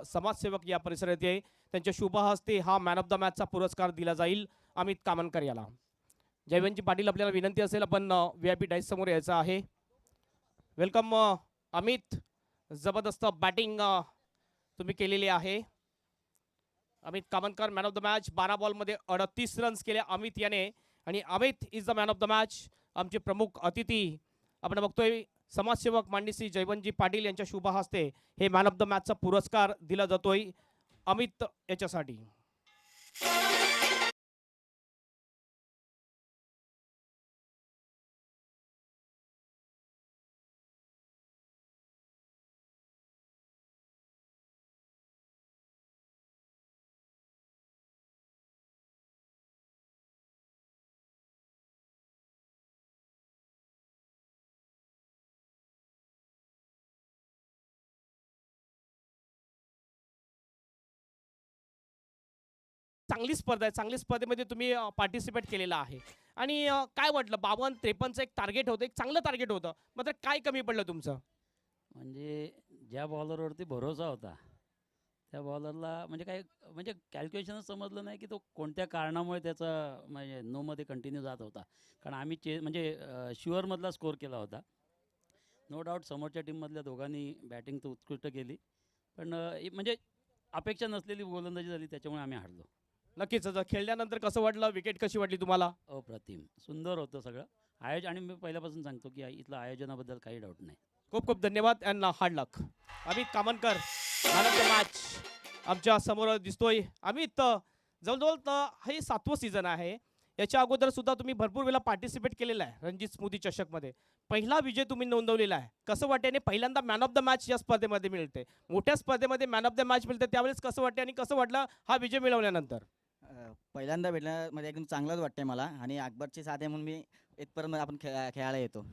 समाजसेवक या परिसरात आहे, त्यांच्या शुभ हस्ते हा मॅन ऑफ द मॅचचा पुरस्कार दिला जाईल अमित कामनकर याला. जयवंतजी पाटील आपल्याला विनंती असेल आपण VIP डाईस समोर यायचं आहे. वेलकम अमित, जबरदस्त बॅटिंग तुम्ही केलेली आहे. Amit Kamankar man of the match, 12 बॉलमध्ये 38 रन्स केले अमित याने, आणि Amit is the man of the match. आमचे प्रमुख अतिथी आपण बघतोय समाजसेवक माननीय श्री जयवंतजी पाटील यांच्या शुभ हस्ते हे मॅन ऑफ द मॅचचा पुरस्कार दिला जातोय अमित याच्यासाठी. चांगली स्पर्धा आहे, चांगली स्पर्धेमध्ये तुम्ही पार्टिसिपेट केलेला आहे. आणि काय वाटलं 52-53चं एक टार्गेट होतं, एक चांगलं टार्गेट होतं, मात्र काय कमी पडलं तुमचं? म्हणजे ज्या बॉलरवरती भरोसा होता त्या बॉलरला म्हणजे काय म्हणजे कॅल्क्युलेशनच समजलं नाही की तो कोणत्या कारणामुळे त्याचा म्हणजे नोमध्ये कंटिन्यू जात होता. कारण आम्ही म्हणजे शुअरमधला स्कोअर केला होता. नो डाऊट समोरच्या टीममधल्या दोघांनी बॅटिंग तर उत्कृष्ट केली, पण म्हणजे अपेक्षा नसलेली गोलंदाजी झाली, त्याच्यामुळे आम्ही हारलो. नक्कीच. खेळल्यानंतर कसं वाटलं, विकेट कशी वाटली तुम्हाला? अप्रतिम सुंदर होतं सगळं आयोजन, आणि मी पहिल्यापासून सांगतो की इथलं आयोजनाबद्दल काही डाऊट नाही. खूप खूप धन्यवाद and hard luck. Amit Kamankar man of the match आमच्या समोर दिसतोय. अमित, जवळजवळ हे 7वं सीझन आहे. याच्या अगोदर सुद्धा तुम्ही भरपूर वेळा पार्टिसिपेट केलेला आहे रणजित स्मृती चषकमध्ये. पहिला विजय तुम्ही नोंदवलेला आहे. कसं वाटते? पहिल्यांदा मॅन ऑफ द मॅच या स्पर्धेमध्ये मिळते, मोठ्या स्पर्धेमध्ये मॅन ऑफ द मॅच मिळते, त्यावेळेस कसं वाटते आणि कसं वाटलं हा विजय मिळवल्यानंतर? पहिल्यांदा भेटण्यामध्ये एकदम चांगलंच वाटते मला, आणि अकबरची साथ आहे म्हणून मी इथपर्यंत आपण खेळायला येतो,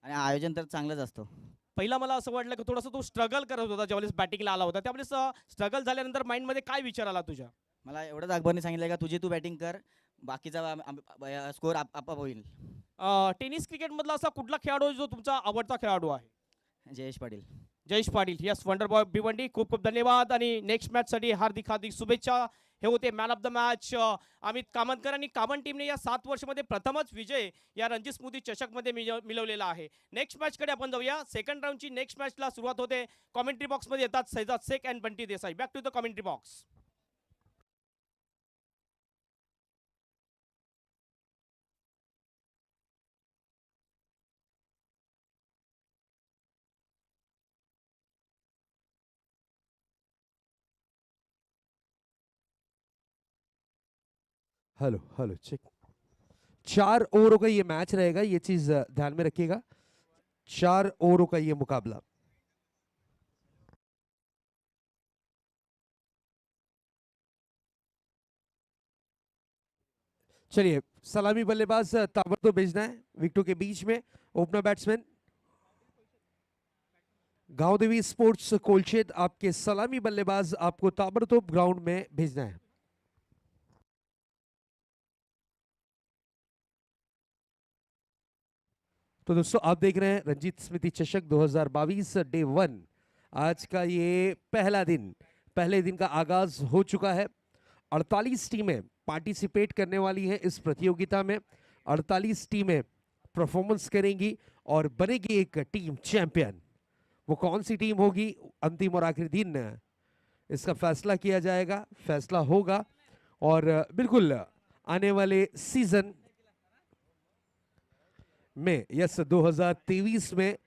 आणि आयोजन तर चांगलंच असतो. पहिला मला असं वाटलं की थोडंसं तू स्ट्रगल करत होता ज्यावेळेस बॅटिंगला आला होता, त्यावेळेस स्ट्रगल झाल्यानंतर माइंडमध्ये काय विचार आला तुझ्या? मला एवढंच अकबरने सांगितलं का तू बॅटिंग कर, बाकीचा स्कोअर आपोआप होईल. टेनिस क्रिकेटमधला असा कुठला खेळाडू आहे जो तुमचा आवडता खेळाडू आहे? Jayesh Patil. Jayesh Patil, yes, wonder boy Bhiwandi, खूप खूप धन्यवाद आणि नेक्स्ट मॅचसाठी हार्दिक हार्दिक शुभेच्छा. हे होते man of the match Amit Kamankar, आणि कामन टीमने या 7 वर्षामध्ये प्रथमच विजय या रणजी स्मृती चषकमध्ये मिळवलेला आहे. नेक्स्ट मॅचकडे आपण जाऊया. सेकंड राऊंडची नेक्स्ट मॅचला सुरुवात होते. कॉमेंट्री बॉक्समध्ये येतात Saijad Shaikh and Bunty Desai. Back to the commentary box. Hello hello check. 4 ओवरों का ये मैच रहेगा, ये चीज ध्यान में रखिएगा. 4 ओवरों का ये मुकाबला. चलिए, सलामी बल्लेबाज ताबड़तोड़ भेजना है विकेटों के बीच में. ओपनर बैट्समैन गांवदेवी स्पोर्ट्स कोलशेद, आपके सलामी बल्लेबाज आपको ताबड़तोड़ ग्राउंड में भेजना है. तो दोस्तों आप देख रहे हैं रंजीत स्मृति चषक 2022 डे 1. आज का ये पहले दिन का आगाज हो चुका है. 48 टीमें पार्टिसिपेट करने वाली हैं इस प्रतियोगिता में. 48 टीमें परफॉर्मेंस करेंगी और बनेगी एक टीम चैंपियन. वो कौन सी टीम होगी, अंतिम और आखिरी दिन इसका फैसला किया जाएगा, फैसला होगा. और बिल्कुल आने वाले सीजन में, यस, 2023 में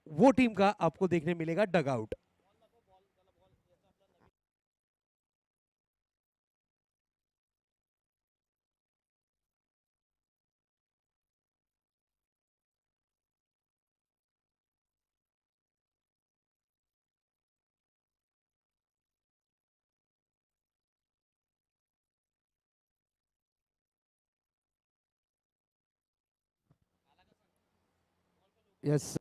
वो टीम का आपको देखने मिलेगा डगआउट. यस,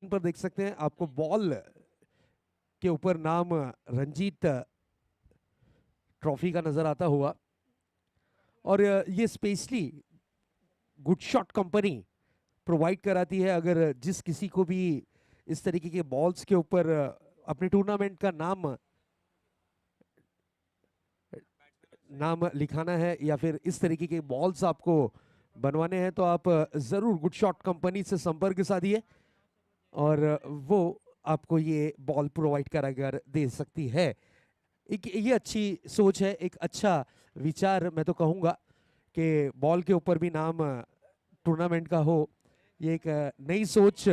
पर देख सकते हैं आपको बॉल के ऊपर नाम रंजीत ट्रॉफी का नजर आता हुआ. और ये specially good shot company provide कराती है। अगर जिस किसी को भी इस तरीके के बॉल्स के ऊपर अपने टूर्नामेंट का नाम लिखाना है या फिर इस तरीके के बॉल्स आपको बनवाने हैं तो आप ज़रूर गुड शॉट कंपनी से संपर्क साधिए और वो आपको ये बॉल प्रोवाइड करा कर दे सकती है। एक ये अच्छी सोच है, एक अच्छा विचार मैं तो कहूँगा कि बॉल के ऊपर भी नाम टूर्नामेंट का हो। ये एक नई सोच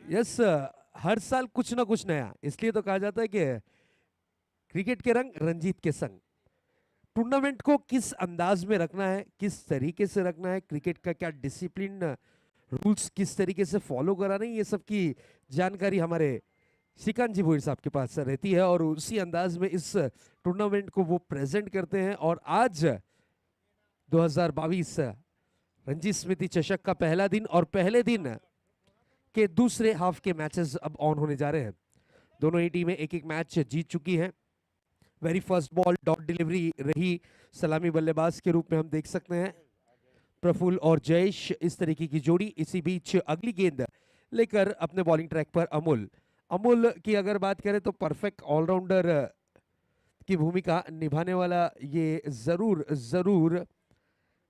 यस, हर साल कुछ ना कुछ नया, इसलिए तो कहा जाता है कि क्रिकेट के रंग रंजीत के संग। टूर्नामेंट को किस अंदाज में रखना है, किस तरीके से रखना है, क्रिकेट का क्या डिसिप्लिन रूल्स किस तरीके से फॉलो कराना है, ये सब की जानकारी हमारे श्रीकांत जी भोईर साहब के पास रहती है और उसी अंदाज में इस टूर्नामेंट को वो प्रेजेंट करते हैं। और आज 2022 रणजीत स्मृति चषक का पहला दिन और पहले दिन के दूसरे हाफ के मैचेस अब ऑन होने जा रहे हैं। दोनों ही टीमें एक एक मैच जीत चुकी हैं। Very first ball dot delivery रही सलामी बल्लेबाज के रूप में हम देख सकते हैं प्रफुल्ल और जयेश, इस तरीके की जोड़ी। इसी बीच अगली गेंद लेकर अपने बॉलिंग ट्रैक पर अमूल की अगर बात करें तो परफेक्ट ऑलराउंडर की भूमिका निभाने वाला ये जरूर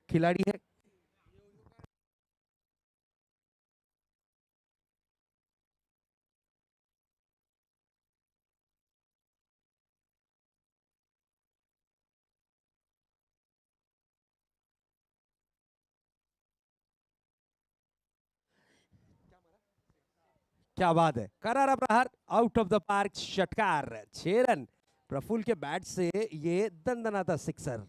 खिलाड़ी है। क्या बात है, करारा प्रहार, आउट ऑफ द पार्क, षटकार, 6 रन। प्रफुल्ल के बैट से ये दंदनाता सिक्सर।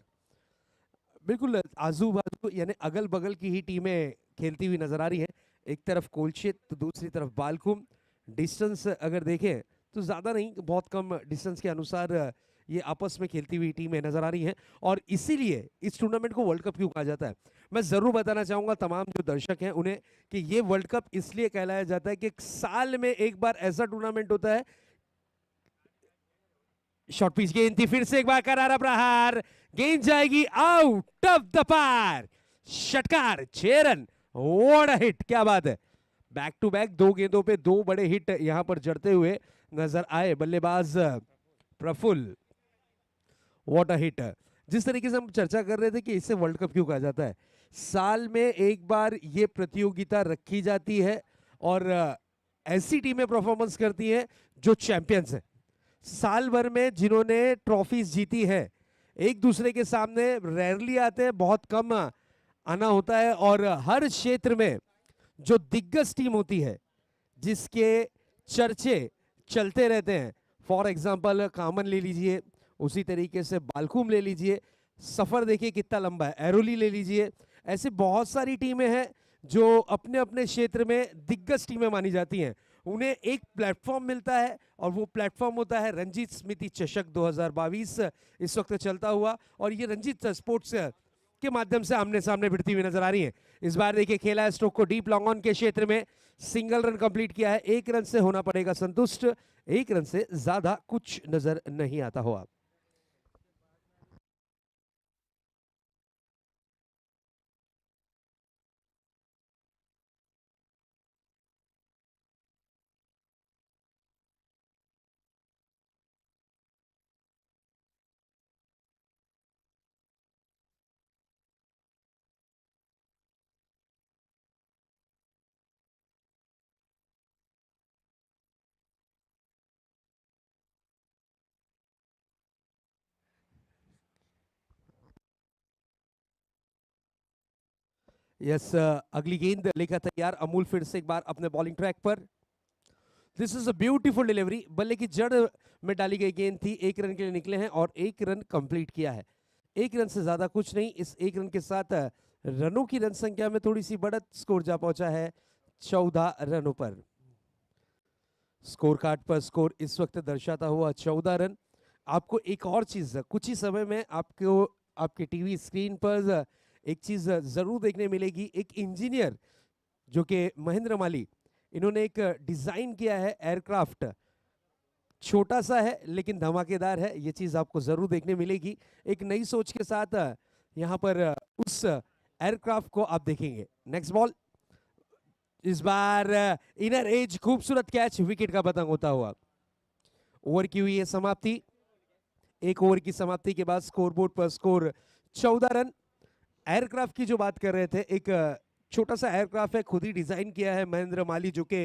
बिल्कुल आजू बाजू यानी अगल बगल की ही टीमें खेलती हुई नजर आ रही हैं। एक तरफ कोलशित तो दूसरी तरफ बालकुम। डिस्टेंस अगर देखें तो ज़्यादा नहीं, बहुत कम डिस्टेंस के अनुसार ये आपस में खेलती हुई टीमें नजर आ रही हैं और इसीलिए इस टूर्नामेंट को वर्ल्ड कप क्यों कहा जाता है। मैं ज़रूर बताना चाहूँगा तमाम जो दर्शक हैं उन्हें कि ये वर्ल्ड कप इसलिए कहलाया जाता है कि साल में एक बार ऐसा टूर्नामेंट होता है। शॉर्ट पिच गेंद थी, फिर से एक बार करारा प्रहार, गेंद जाएगी आउट ऑफ द पार्क, षटकार, 6 रन। व्हाट अ हिट, क्या बात है। बैक टू बैक 2 गेंदों पे 2 बड़े हिट यहां पर जड़ते हुए नजर आए बल्लेबाज प्रफुल्ल। What a hit. जिस तरीके से हम चर्चा कर रहे थे कि इसे वर्ल्ड कप क्यों कहा जाता है, साल में एक बार ये प्रतियोगिता रखी जाती है और ऐसी टीमें परफॉर्मेंस करती हैं जो चैंपियंस हैं साल भर में, जिन्होंने ट्रॉफीज जीती है। एक दूसरे के सामने रेयरली आते हैं, बहुत कम आना होता है और हर क्षेत्र में जो दिग्गज टीम होती है जिसके चर्चे चलते रहते हैं, फॉर एग्जांपल कामन ले लीजिए, उसी तरीके से बालकुम ले लीजिए, सफर देखिए कितना लंबा है, एरोली ले लीजिए, ऐसे बहुत सारी टीमें हैं जो अपने अपने क्षेत्र में दिग्गज टीमें मानी जाती हैं। उन्हें एक प्लेटफॉर्म मिलता है और वो प्लेटफॉर्म होता है रणजीत स्मृति चषक 2022 इस वक्त चलता हुआ, और ये रंजीत स्पोर्ट्स के माध्यम से आमने सामने भिड़ती हुई नजर आ रही है। इस बार देखिए खेला है स्ट्रोक को डीप लॉन्ग ऑन के क्षेत्र में, सिंगल रन कंप्लीट किया है, 1 रन से होना पड़ेगा संतुष्ट, 1 रन से ज्यादा कुछ नजर नहीं आता हुआ। यस, अगली गेंद लेकर तैयार अमूल फिर से एक बार अपने बॉलिंग ट्रैक पर। This is a beautiful delivery, बल्ले की जड़ में डाली गई गेंद थी, 1 रन के लिए निकले हैं और 1 रन कंप्लीट किया है। 1 रन से ज्यादा कुछ नहीं, इस 1 रन के साथ रनों की रन संख्या में थोड़ी सी बढ़त, स्कोर जा पहुंचा है 14 रनों पर। स्कोर कार्ड पर स्कोर इस वक्त दर्शाता हुआ 14 रन। आपको एक और चीज कुछ ही समय में आपको आपके टीवी स्क्रीन पर एक चीज जरूर देखने मिलेगी, एक इंजीनियर जो कि महेंद्र माली, इन्होंने एक डिजाइन किया है एयरक्राफ्ट, छोटा सा है लेकिन धमाकेदार है, ये चीज आपको जरूर देखने मिलेगी। एक नई सोच के साथ यहाँ पर उस एयरक्राफ्ट को आप देखेंगे। नेक्स्ट बॉल, इस बार इनर एज, खूबसूरत कैच, विकेट का पतंग होता हुआ। ओवर की हुई है समाप्ति। एक ओवर की समाप्ति के बाद स्कोरबोर्ड पर स्कोर 14 रन। एयरक्राफ्ट की जो बात कर रहे थे, एक छोटा सा एयरक्राफ्ट है, खुद ही डिजाइन किया है महेंद्र माली जो कि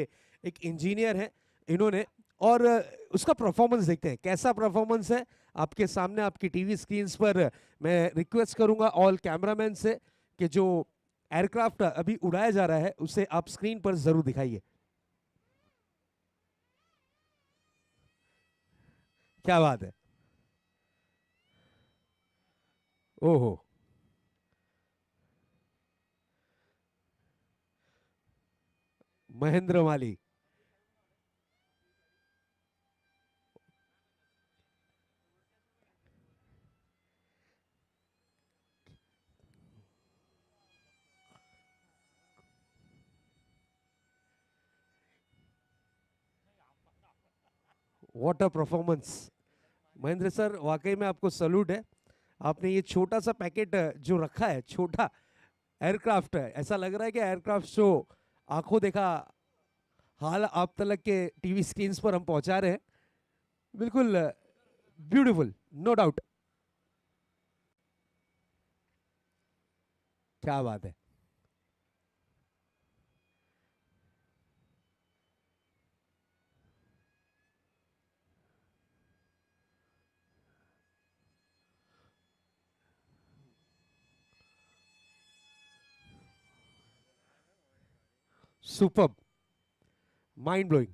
एक इंजीनियर है इन्होंने, और उसका परफॉर्मेंस देखते हैं कैसा परफॉर्मेंस है आपके सामने आपकी टीवी स्क्रीन पर। मैं रिक्वेस्ट करूंगा ऑल कैमरामैन से कि जो एयरक्राफ्ट अभी उड़ाया जा रहा है उसे आप स्क्रीन पर जरूर दिखाइए। क्या बात है, ओहो, Mahendra Mali. What a performance Mahendra sir, वाकई में आपको सल्यूट है। आपने ये छोटा सा पैकेट जो रखा है, छोटा एयरक्राफ्ट है, ऐसा लग रहा है कि एयरक्राफ्ट शो आंखों देखा हाल आप तक के टीवी स्क्रीन पर हम पहुंचा रहे हैं। बिल्कुल ब्यूटीफुल, नो डाउट। क्या बात है, सुपर्ब, माइंड ब्लोइंग।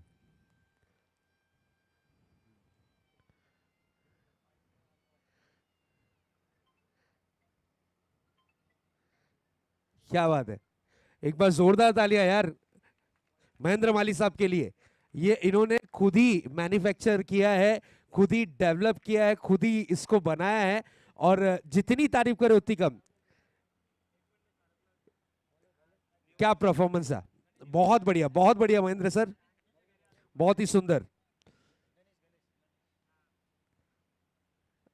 क्या बात है, एक बार जोरदार तालियां यार महेंद्र माली साहब के लिए। ये इन्होंने खुद ही मैन्युफैक्चर किया है, खुद ही डेवलप किया है, खुद ही इसको बनाया है, और जितनी तारीफ करे उतनी कम। क्या परफॉर्मेंस है, बहुत बढ़िया महेंद्र सर, बहुत ही सुंदर।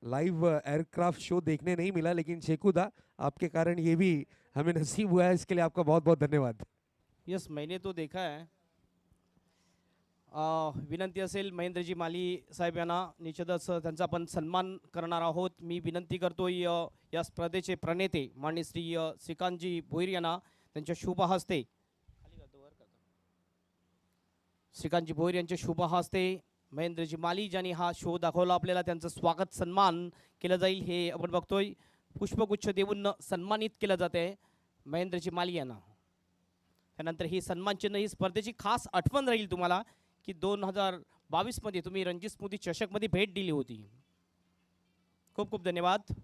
लाइव एयरक्राफ्ट शो देखने नहीं मिला, लेकिन शेखू दा आपके कारण ये भी हमें नसीब हुआ है, इसके लिए आपका बहुत बहुत धन्यवाद। यस, मैंने तो देखा है। विनंती असेल महेंद्रजी माली साहेब यांना निश्चितच त्यांचा आपण सन्मान करणार आहोत। मी विनंती करतोय या स्पर्धेचे प्रणेते माननीय श्री श्रीकांतजी भोईर यांना त्यांच्या शुभ हस्ते, श्रीकांतजी भोईर यांच्या शुभ हस्ते महेंद्रजी माली ज्यांनी हा शो दाखवला आपल्याला, त्यांचं स्वागत सन्मान केलं जाईल। हे आपण बघतोय पुष्पगुच्छ देऊन सन्मानित केलं जाते महेंद्रजी माली यांना। त्यानंतर ही सन्मान चिन्ह, ही स्पर्धेची खास आठवण राहील तुम्हाला की 2022 मध्ये तुम्ही रणजी स्मृती चषक मध्ये भेट दिली होती। खूप खूप धन्यवाद।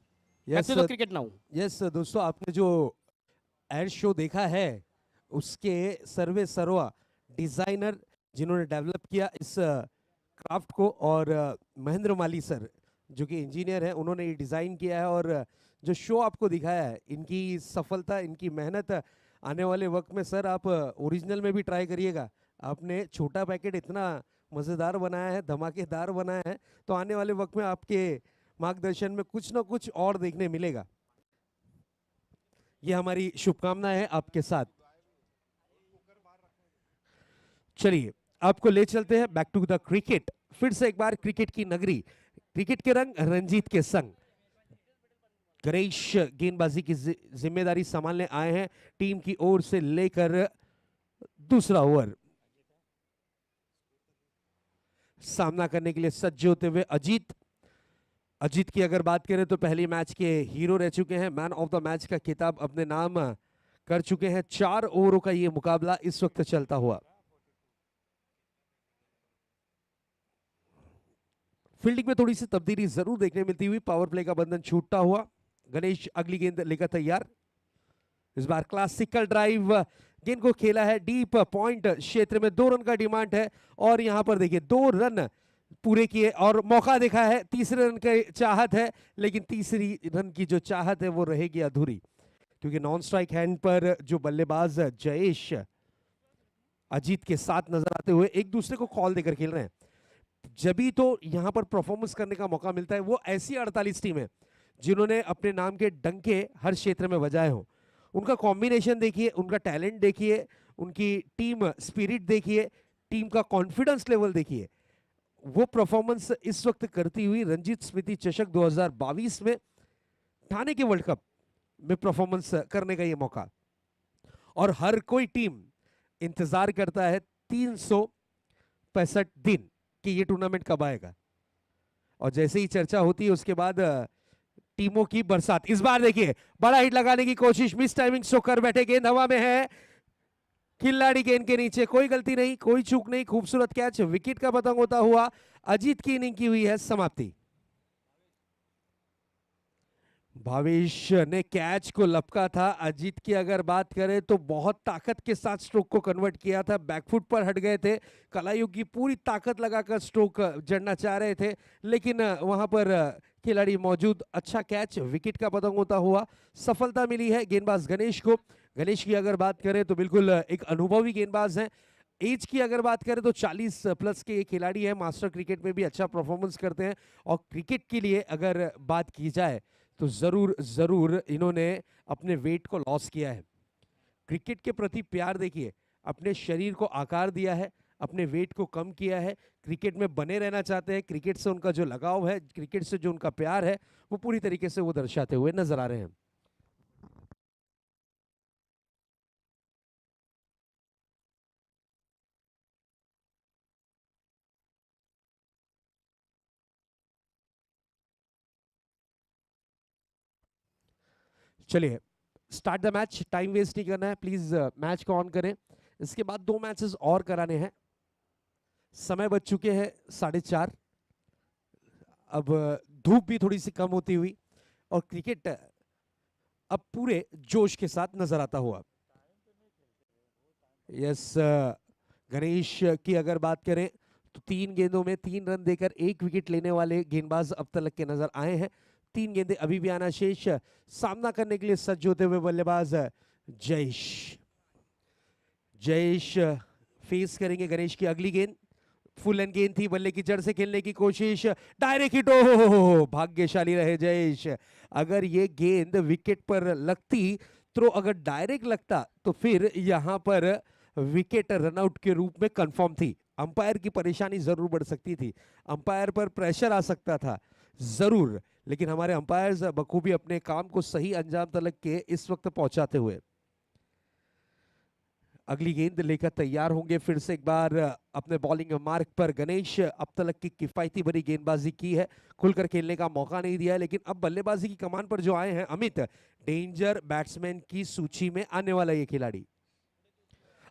Yes cricket now. यस दोस्तों, आपने जो एयर शो देखा है उसके सर्वे सर्वा डिजाइनर जिन्होंने डेवलप किया इस क्राफ्ट को, और महेंद्र माली सर जो कि इंजीनियर है, उन्होंने ये डिज़ाइन किया है। और जो शो आपको दिखाया है, इनकी सफलता, इनकी मेहनत आने वाले वक्त में सर आप ओरिजिनल में भी ट्राई करिएगा। आपने छोटा पैकेट इतना मज़ेदार बनाया है, धमाकेदार बनाया है, तो आने वाले वक्त में आपके मार्गदर्शन में कुछ ना कुछ और देखने मिलेगा। ये हमारी शुभकामना है आपके साथ। चलिए आपको ले चलते हैं बैक टू द क्रिकेट। फिर से एक बार क्रिकेट की नगरी, क्रिकेट के रंग रंजीत के संग। गणेश गेंदबाजी की जिम्मेदारी संभालने आए हैं टीम की ओर से लेकर दूसरा ओवर। सामना करने के लिए सज्ज होते हुए अजीत। अजीत की अगर बात करें तो पहले मैच के हीरो रह चुके हैं, मैन ऑफ द मैच का खिताब अपने नाम कर चुके हैं। 4 ओवरों का ये मुकाबला इस वक्त चलता हुआ। फील्डिंग में थोड़ी सी तब्दीली जरूर देखने मिलती हुई, पावर प्ले का बंधन छूटता हुआ। गणेश अगली गेंद लेकर तैयार। इस बार क्लासिकल ड्राइव, गेंद को खेला है डीप पॉइंट क्षेत्र में, 2 रन का डिमांड है, और यहां पर देखिए 2 रन पूरे किए और मौका देखा है, तीसरे रन की चाहत है, लेकिन तीसरी रन की जो चाहत है वो रहेगी अधूरी। क्योंकि नॉन स्ट्राइक हैंड पर जो बल्लेबाज जयेश अजीत के साथ नजर आते हुए एक दूसरे को कॉल देकर खेल रहे हैं, जब भी तो यहां पर परफॉर्मेंस करने का मौका मिलता है। वो ऐसी 48 टीम है जिन्होंने अपने नाम के डंके हर क्षेत्र में बजाए हो। उनका कॉम्बिनेशन देखिए, उनका टैलेंट देखिए, उनकी टीम स्पिरिट देखिए, टीम का कॉन्फिडेंस लेवल देखिए। वो परफॉर्मेंस इस वक्त करती हुई रणजीत स्मृति चषक 2022 में ठाणे के वर्ल्ड कप में परफॉर्मेंस करने का ये मौका, और हर कोई टीम इंतजार करता है 365 दिन कि ये टूर्नामेंट कब आएगा। और जैसे ही चर्चा होती है उसके बाद टीमों की बरसात। इस बार देखिए बड़ा हिट लगाने की कोशिश, मिस टाइमिंग शो कर बैठे, गेंद हवा में है, खिलाड़ी गेंद के नीचे, कोई गलती नहीं, कोई चूक नहीं, खूबसूरत कैच, विकेट का पतंग होता हुआ अजीत की इनिंग की हुई है समाप्ति। भावेश ने कैच को लपका था। अजीत की अगर बात करें तो बहुत ताकत के साथ स्ट्रोक को कन्वर्ट किया था, बैकफुट पर हट गए थे, कलायुग की पूरी ताकत लगाकर स्ट्रोक जड़ना चाह रहे थे, लेकिन वहां पर खिलाड़ी मौजूद। अच्छा कैच, विकेट का पतंग होता हुआ सफलता मिली है गेंदबाज गणेश को। गणेश की अगर बात करें तो बिल्कुल एक अनुभवी गेंदबाज हैं। एज की अगर बात करें तो 40 प्लस के ये खिलाड़ी हैं, मास्टर क्रिकेट में भी अच्छा परफॉर्मेंस करते हैं। और क्रिकेट के लिए अगर बात की जाए तो जरूर इन्होंने अपने वेट को लॉस किया है। क्रिकेट के प्रति प्यार देखिए, अपने शरीर को आकार दिया है, अपने वेट को कम किया है, क्रिकेट में बने रहना चाहते हैं। क्रिकेट से उनका जो लगाव है, क्रिकेट से जो उनका प्यार है, वो पूरी तरीके से वो दर्शाते हुए नजर आ रहे हैं। चलिए start the match, time waste नहीं करना है, प्लीज मैच को ऑन करें। इसके बाद 2 मैचेस और कराने हैं। समय बच चुके हैं 4:30। अब धूप भी थोड़ी सी कम होती हुई और क्रिकेट अब पूरे जोश के साथ नजर आता हुआ। यस, गणेश की अगर बात करें तो 3 गेंदों में 3 रन देकर 1 विकेट लेने वाले गेंदबाज अब तक के नजर आए हैं। 3 गेंदें अभी भी आना शेष। सामना करने के लिए सज्ज होते हुए बल्लेबाज जयेश फेस करेंगे गणेश की अगली गेंद। फुल एंड गेंद थी, बल्ले की जड़ से खेलने की कोशिश, डायरेक्ट हिट। हो भाग्यशाली रहे जयेश। अगर ये गेंद विकेट पर लगती तो अगर डायरेक्ट लगता तो फिर यहां पर विकेट रनआउट के रूप में कंफर्म थी। अंपायर की परेशानी जरूर बढ़ सकती थी, अंपायर पर प्रेशर आ सकता था जरूर, लेकिन हमारे अंपायर्स बखूबी अपने काम को सही अंजाम तक के इस वक्त पहुंचाते हुए अगली गेंद लेकर तैयार होंगे। फिर से एक बार अपने बॉलिंग मार्क पर गणेश अब तक की किफायती भरी गेंदबाजी की है, खुलकर खेलने का मौका नहीं दिया है, लेकिन अब बल्लेबाजी की कमान पर जो आए हैं अमित, डेंजर बैट्समैन की सूची में आने वाला ये खिलाड़ी।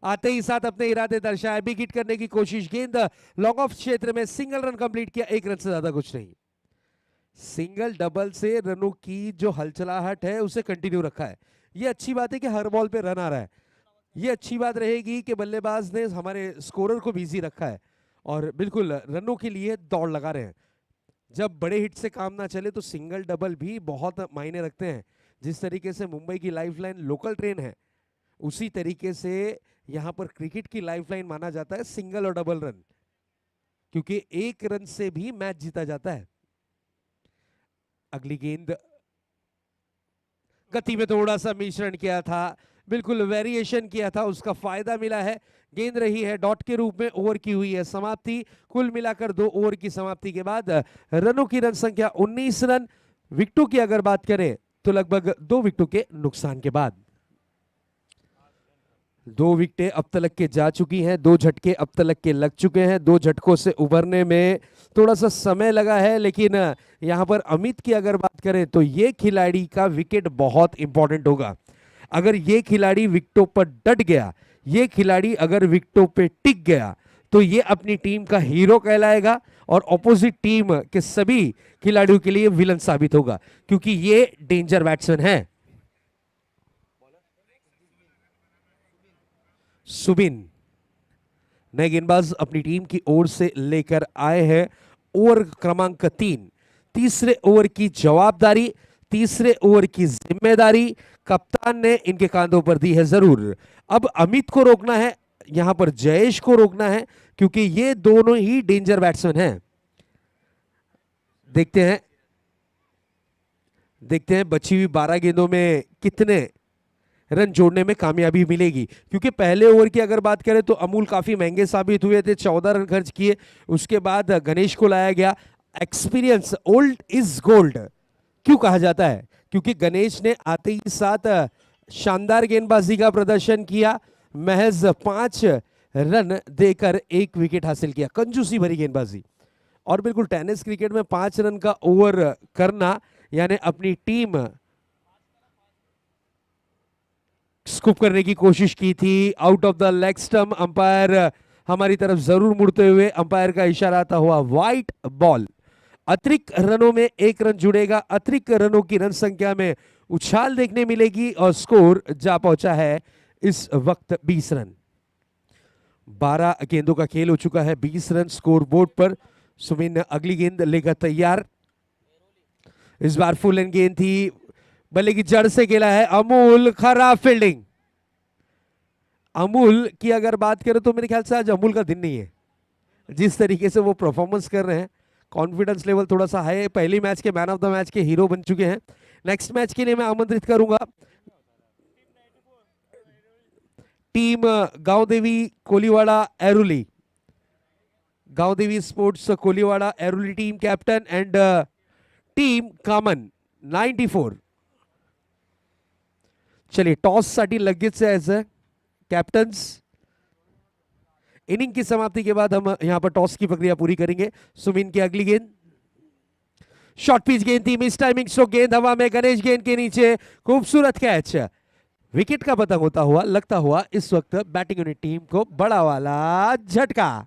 आते ही साथ अपने इरादे दर्शाए, बिग हिट करने की कोशिश, गेंद लॉन्ग ऑफ क्षेत्र में, सिंगल रन कंप्लीट किया, 1 रन से ज्यादा कुछ नहीं। सिंगल डबल से रनों की जो हलचलाहट है उसे कंटिन्यू रखा है। ये अच्छी बात है कि हर बॉल पे रन आ रहा है, ये अच्छी बात रहेगी कि बल्लेबाज ने हमारे स्कोरर को बिजी रखा है और बिल्कुल रनों के लिए दौड़ लगा रहे हैं। जब बड़े हिट से काम ना चले तो सिंगल डबल भी बहुत मायने रखते हैं। जिस तरीके से मुंबई की लाइफलाइन लोकल ट्रेन है, उसी तरीके से यहां पर क्रिकेट की लाइफलाइन माना जाता है सिंगल और डबल रन, क्योंकि 1 रन से भी मैच जीता जाता है। अगली गेंद गति में थोड़ा सा मिश्रण किया था, बिल्कुल वेरिएशन किया था, उसका फायदा मिला है। गेंद रही है डॉट के रूप में, ओवर की हुई है समाप्ति। कुल मिलाकर 2 ओवर की समाप्ति के बाद रनों की रन संख्या 19 रन। विकेटों की अगर बात करें तो लगभग 2 विकेटों के नुकसान के बाद 2 विकेटें अब तक के जा चुकी हैं, 2 झटके अब तक के लग चुके हैं। 2 झटकों से उभरने में थोड़ा सा समय लगा है, लेकिन यहां पर अमित की अगर बात करें तो ये खिलाड़ी का विकेट बहुत इंपॉर्टेंट होगा। अगर ये खिलाड़ी विकेटों पर डट गया, ये खिलाड़ी अगर विकेटों पे टिक गया तो ये अपनी टीम का हीरो कहलाएगा और ऑपोजिट टीम के सभी खिलाड़ियों के लिए विलन साबित होगा, क्योंकि ये डेंजर बैट्समैन है। सुबिन नए गेंदबाज अपनी टीम की ओर से लेकर आए हैं। ओवर क्रमांक 3, तीसरे ओवर की जवाबदारी, तीसरे ओवर की जिम्मेदारी, कप्तान ने इनके कांधों पर दी है जरूर। अब अमित को रोकना है, यहां पर जयेश को रोकना है, क्योंकि ये दोनों ही डेंजर बैट्समैन हैं। देखते हैं बची हुई 12 गेंदों में कितने रन जोड़ने में कामयाबी मिलेगी, क्योंकि पहले ओवर की अगर बात करें तो अमूल काफी महंगे साबित हुए थे, 14 रन खर्च किए। उसके बाद गणेश को लाया गया। एक्सपीरियंस ओल्ड इज गोल्ड क्यों कहा जाता है? क्योंकि गणेश ने आते ही साथ शानदार गेंदबाजी का प्रदर्शन किया, महज 5 रन देकर 1 विकेट हासिल किया। कंजूसी भरी गेंदबाजी। और बिल्कुल टेनिस क्रिकेट में 5 रन का ओवर करना, यानी अपनी टीम स्कूप करने की कोशिश की थी। Out of the leg stump, umpire हमारी तरफ जरूर मुड़ते हुए अंपायर का इशारा आता हुआ वाइट बॉल। अतिरिक्त रनों में 1 रन जुड़ेगा, अतिरिक्त रनों की रन संख्या में उछाल देखने मिलेगी और स्कोर जा पहुंचा है इस वक्त 20 रन। 12 गेंदों का खेल हो चुका है, 20 रन स्कोर बोर्ड पर। सुमिन अगली गेंद लेकर तैयार। इस बार फुल एंड गेंद थी, बल्ले की जड़ से खेला है अमूल, खराब फील्डिंग। अमूल की अगर बात करें तो मेरे ख्याल से आज अमूल का दिन नहीं है। जिस तरीके से वो परफॉर्मेंस कर रहे हैं, कॉन्फिडेंस लेवल थोड़ा सा हाई है। पहली मैच के मैन ऑफ द मैच के हीरो बन चुके हैं। नेक्स्ट मैच के लिए मैं आमंत्रित करूंगा टीम गांव देवी Koliwada Airoli, Gaon Devi sports Koliwada Airoli team captain and team Kaman 94। चलिए टॉस साठी लगेच जायचं कैप्टन्स। इनिंग की समाप्ति के बाद हम यहां पर टॉस की प्रक्रिया पूरी करेंगे। सुमिन की अगली गेंद शॉर्ट पिच गेंद थी, मिस टाइमिंग स्ट्रोक, गेंद हवा में, गणेश गेंद के नीचे, खूबसूरत कैच। विकेट का पतंग होता हुआ लगता हुआ इस वक्त बैटिंग यूनिट टीम को बड़ा वाला झटका।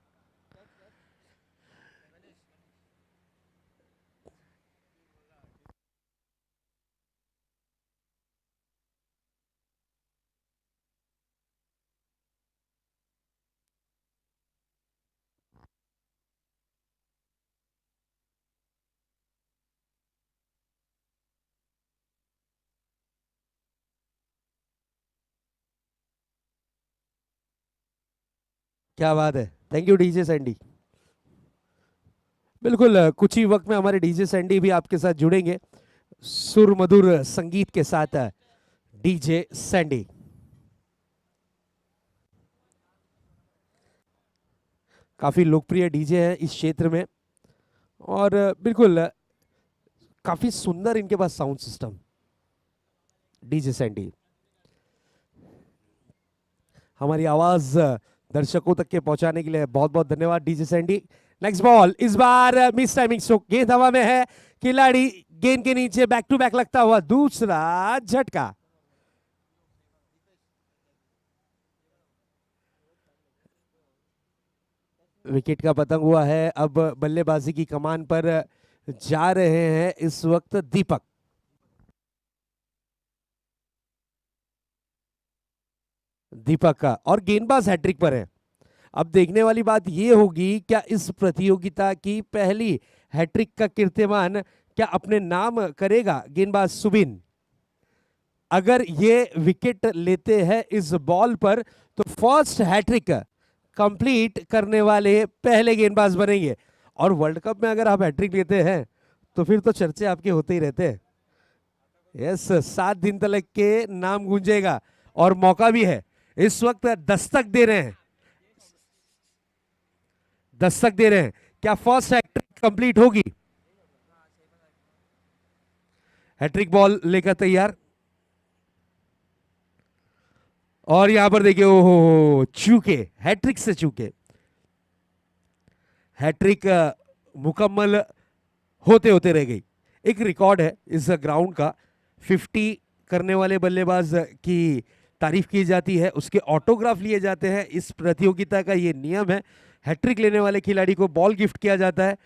क्या बात है, थैंक यू डीजे सैंडी। बिल्कुल कुछ ही वक्त में हमारे डीजे सैंडी भी आपके साथ जुड़ेंगे सुर मधुर संगीत के साथ। डीजे सैंडी काफी लोकप्रिय डीजे है इस क्षेत्र में और बिल्कुल काफी सुंदर इनके पास साउंड सिस्टम। डीजे सैंडी हमारी आवाज दर्शकों तक के पहुंचाने के लिए बहुत बहुत धन्यवाद डीजे सैंडी। नेक्स्ट बॉल, इस बार मिस टाइमिंग स्ट्रोक, गेंद हवा में है, खिलाड़ी गेंद के नीचे, बैक टू बैक लगता हुआ दूसरा झटका। विकेट का पतंग हुआ है। अब बल्लेबाजी की कमान पर जा रहे हैं इस वक्त दीपक। दीपक का और गेंदबाज हैट्रिक पर है। अब देखने वाली बात यह होगी, क्या इस प्रतियोगिता की पहली हैट्रिक का कीर्तिमान क्या अपने नाम करेगा गेंदबाज सुबिन? अगर ये विकेट लेते हैं इस बॉल पर तो फर्स्ट हैट्रिक कंप्लीट करने वाले पहले गेंदबाज बनेंगे। और वर्ल्ड कप में अगर आप हैट्रिक लेते हैं तो फिर तो चर्चे आपके होते ही रहते हैं। यस, 7 दिन तक के नाम गूंजेगा और मौका भी है। इस वक्त दस्तक दे रहे हैं, दस्तक दे रहे हैं। क्या फर्स्ट हैट्रिक कंप्लीट होगी? हैट्रिक बॉल लेकर तैयार और यहां पर देखिए, ओहो चूके, हैट्रिक से चूके। हैट्रिक मुकम्मल होते होते रह गई। एक रिकॉर्ड है इस ग्राउंड का, 50 करने वाले बल्लेबाज की तारीफ की जाती है, उसके ऑटोग्राफ लिए जाते हैं। इस प्रतियोगिता का ये नियम है। हैट्रिक लेने वाले खिलाड़ी को बॉल गिफ्ट किया जाता है।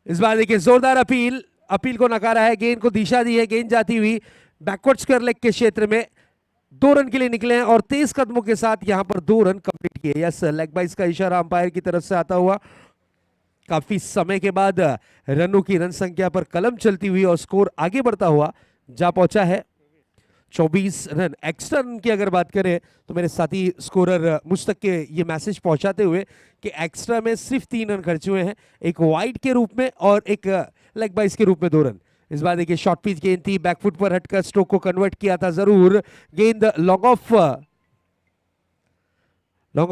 इस बार देखिए जोरदार अपील, अपील को नकारा है, गेंद को दिशा दी है, गेंद जाती हुई बैकवर्ड स्क्वायर लेग के क्षेत्र में 2 रन के लिए निकले हैं और तेज कदमों के साथ यहां पर 2 रन कंप्लीट किए। यस, लेग बाइस का इशारा अंपायर की तरफ से आता हुआ। काफी समय के बाद रनों की रन संख्या पर कलम चलती हुई और स्कोर आगे बढ़ता हुआ जा पहुंचा है 24 रन। एक्स्ट्रा रन की अगर बात करें तो मेरे साथी स्कोरर मुझ तक के ये मैसेज पहुंचाते हुए कि एक्स्ट्रा में सिर्फ 3 रन खर्चे हुए हैं, एक वाइड के रूप में और एक लेग बाइस के रूप में 2 रन। इस बार देखिए शॉर्ट पिच गेंद थी, बैकफुट पर हटकर स्ट्रोक को कन्वर्ट किया था जरूर, गेंद लॉन्ग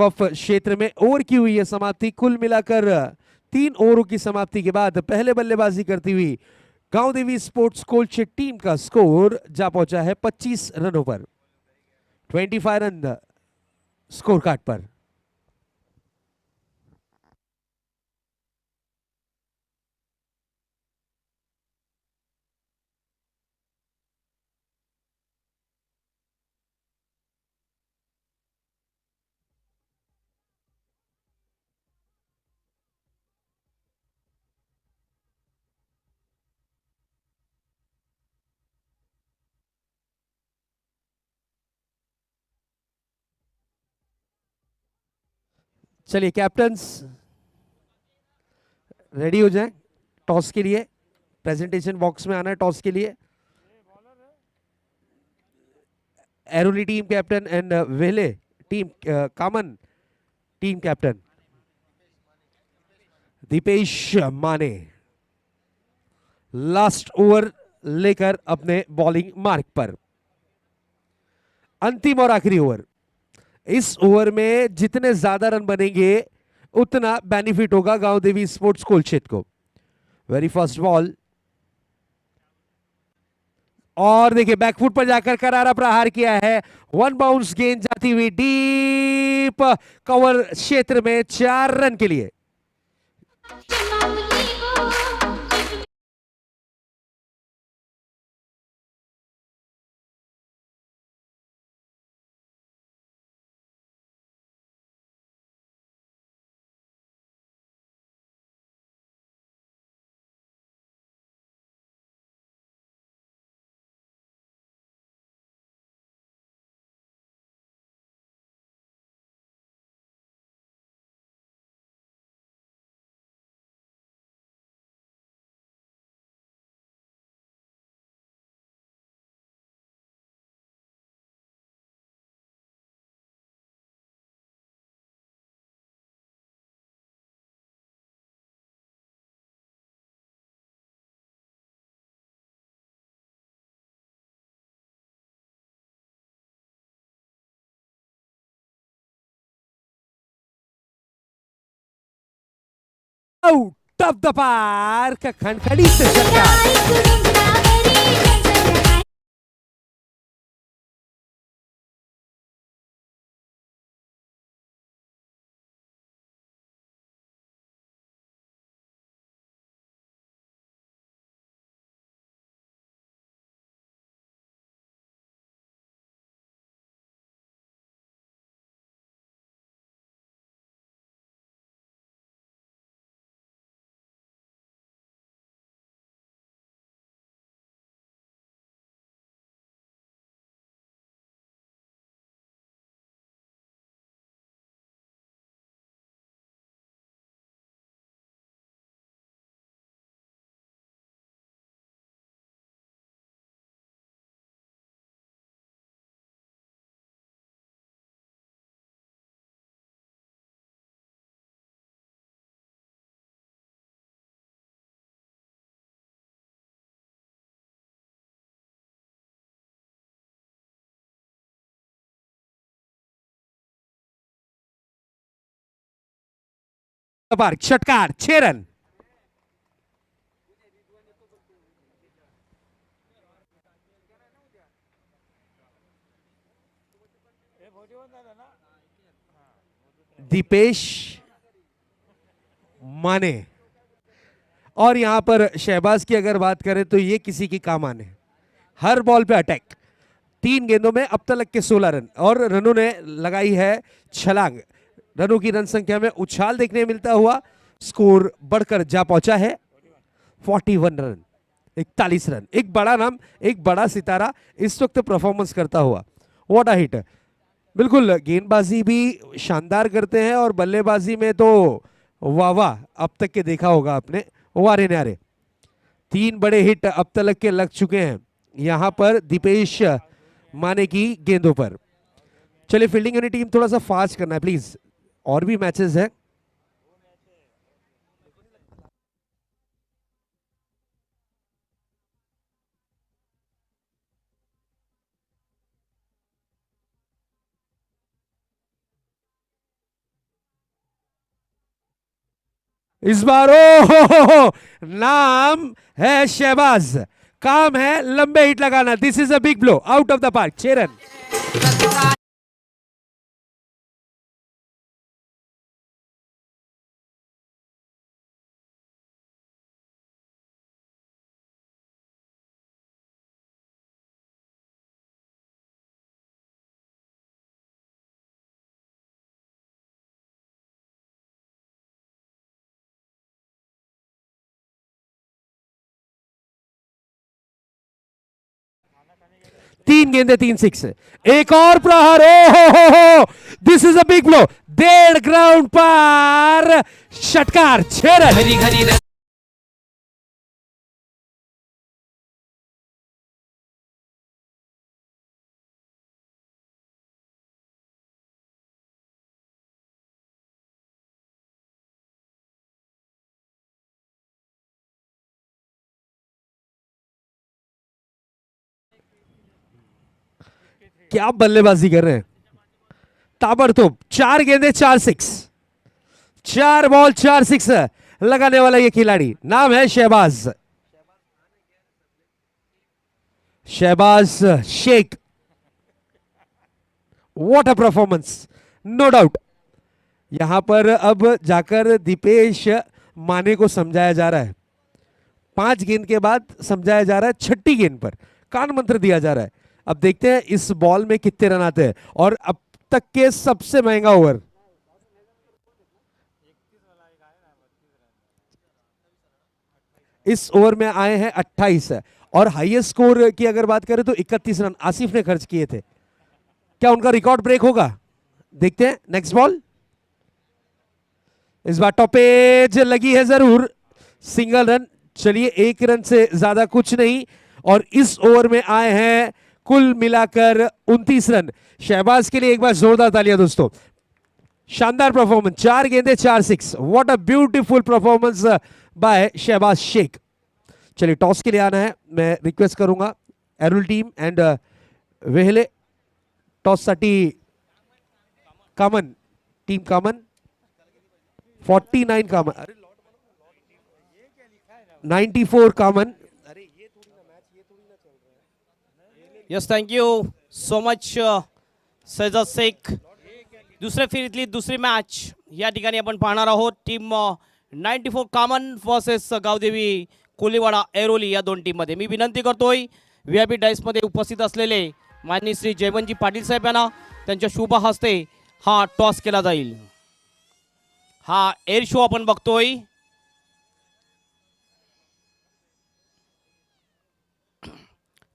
ऑफ क्षेत्र में ओवर की हुई है समाप्ति। कुल मिलाकर 3 ओवरों की समाप्ति के बाद पहले बल्लेबाजी करती हुई गांव देवी स्पोर्ट्स कोलशेट टीम का स्कोर जा पहुंचा है 25 रनों पर, 25 रन स्कोर कार्ड पर। चलिए कैप्टन्स रेडी हो जाएं टॉस के लिए, प्रेजेंटेशन बॉक्स में आना है टॉस के लिए। Airoli team captain and Vele team common team captain Deepesh Mane last over लेकर अपने बॉलिंग मार्क पर। अंतिम और आखिरी ओवर, इस ओवर में जितने ज्यादा रन बनेंगे उतना बेनिफिट होगा गांव देवी स्पोर्ट्स कोलशेत को। वेरी फर्स्ट बॉल और देखिए बैकफुट पर जाकर करारा प्रहार किया है, 1 बाउंस गेंद जाती हुई डीप कवर क्षेत्र में 4 रन के लिए। आउट ऑफ द पार्क, खनखड़ी से षटकार। पार्क षटकार, 6 रन। दीपेश माने और यहां पर शहबाज की अगर बात करें तो ये किसी की काम आने, हर बॉल पे अटैक। 3 गेंदों में अब तक के 16 रन और रनों ने लगाई है छलांग। रनों की रन संख्या में उछाल देखने मिलता हुआ स्कोर बढ़कर जा पहुंचा है 41 रन, 41 रन। एक बड़ा नाम, एक बड़ा सितारा इस वक्त परफॉर्मेंस करता हुआ। What a hit. बिल्कुल गेंदबाजी भी शानदार करते हैं और बल्लेबाजी में तो वाह वाह अब तक के देखा होगा आपने, वारे न्यारे। 3 बड़े हिट अब तक के लग चुके हैं। यहां पर दीपेश माने की गेंदों पर। चलिए फील्डिंग यूनिट टीम थोड़ा सा फास्ट करना है प्लीज, और भी मैचेस है। इस बार ओ नाम है शहबाज, काम है लंबे हिट लगाना। This is a big blow, out of the park, 6 run. तीन गेंदे 3 सिक्स, एक और प्रहार, oh this is a big blow, 1.5 ground पार, षटकार, 6 रन। क्या बल्लेबाजी कर रहे हैं, ताबड़तोड़ 4 गेंदे 4 सिक्स, 4 बॉल 4 सिक्स लगाने वाला ये खिलाड़ी, नाम है Shahbaz, Shahbaz Shaikh. What a performance, no doubt. यहां पर अब जाकर दीपेश माने को समझाया जा रहा है, 5 गेंद के बाद समझाया जा रहा है, 6ठी गेंद पर कान मंत्र दिया जा रहा है। अब देखते हैं इस बॉल में कितने रन आते हैं, और अब तक के सबसे महंगा ओवर। इस ओवर में आए हैं 28, और हाईएस्ट स्कोर की अगर बात करें तो 31 रन आसिफ ने खर्च किए थे। क्या उनका रिकॉर्ड ब्रेक होगा, देखते हैं। नेक्स्ट बॉल, इस बार टॉपेज लगी है जरूर, सिंगल रन। चलिए 1 रन से ज्यादा कुछ नहीं, और इस ओवर में आए हैं कुल मिलाकर 29 रन। शहबाज के लिए एक बार जोरदार तालियां दोस्तों, शानदार परफॉर्मेंस, 4 गेंदे 4 six. What a beautiful performance by Shahbaz Shaikh. चलिए टॉस के लिए आना है, मैं रिक्वेस्ट करूंगा एरुल टीम एंड वेहले, टॉस साठी Kaman, team Kaman 49 Kaman, 94 Kaman. Yes, thank you so much Saijad Shaikh. दुसऱ्या फेरीतली दुसरी मॅच या ठिकाणी आपण पाहणार आहोत। टीम 94 कामन वर्सेस गावदेवी कोलीवाडा ऐरोली या दोन टीममध्ये। मी विनंती करतोय VIP डाईसमध्ये उपस्थित असलेले माननीय श्री जयवंतजी पाटील साहेब यांना त्यांच्या शुभ हस्ते हा टॉस केला जाईल। हा एअर शो आपण बघतोय।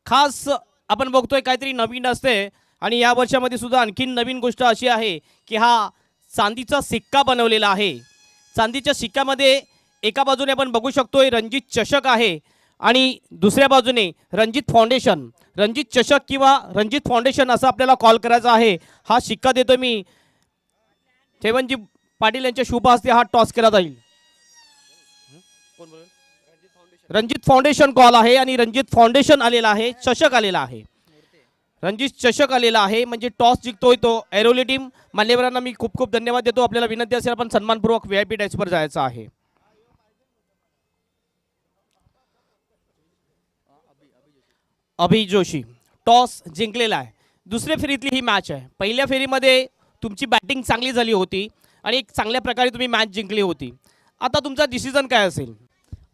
खास आपण बघतोय काहीतरी नवीन असते, आणि या वर्षामध्ये सुद्धा आणखीन नवीन गोष्ट अशी आहे की हा चांदीचा सिक्का बनवलेला आहे। चांदीच्या सिक्क्यामध्ये एका बाजूने आपण बघू शकतोय रणजित चषक आहे, आणि दुसऱ्या बाजूने रणजित फाउंडेशन, रणजित चषक किंवा रणजित फाउंडेशन असं आपल्याला कॉल करायचा आहे। हा सिक्का देतो मी जयवंतजी पाटील यांच्या शुभ हस्ते हा टॉस केला जाईल। रणजित फाउंडेशन कॉल आहे, आणि रणजित फाउंडेशन आलेला आहे, चषक आलेला आहे, रणजित चषक आलेला आहे, म्हणजे टॉस जिंकतोय तो ऐरोली टीम। मान्यवरांना मी खूप खूप धन्यवाद देतो। आपल्याला विनंती असेल आपण सन्मानपूर्वक VIP डाईसवर जायचं आहे। अभि जोशी टॉस जिंकलेला आहे। दुसऱ्या फेरीतली ही मॅच आहे। पहिल्या फेरीमध्ये तुमची बॅटिंग चांगली झाली होती आणि एक चांगल्या प्रकारे तुम्ही मॅच जिंकली होती। आता तुमचा डिसिजन काय असेल?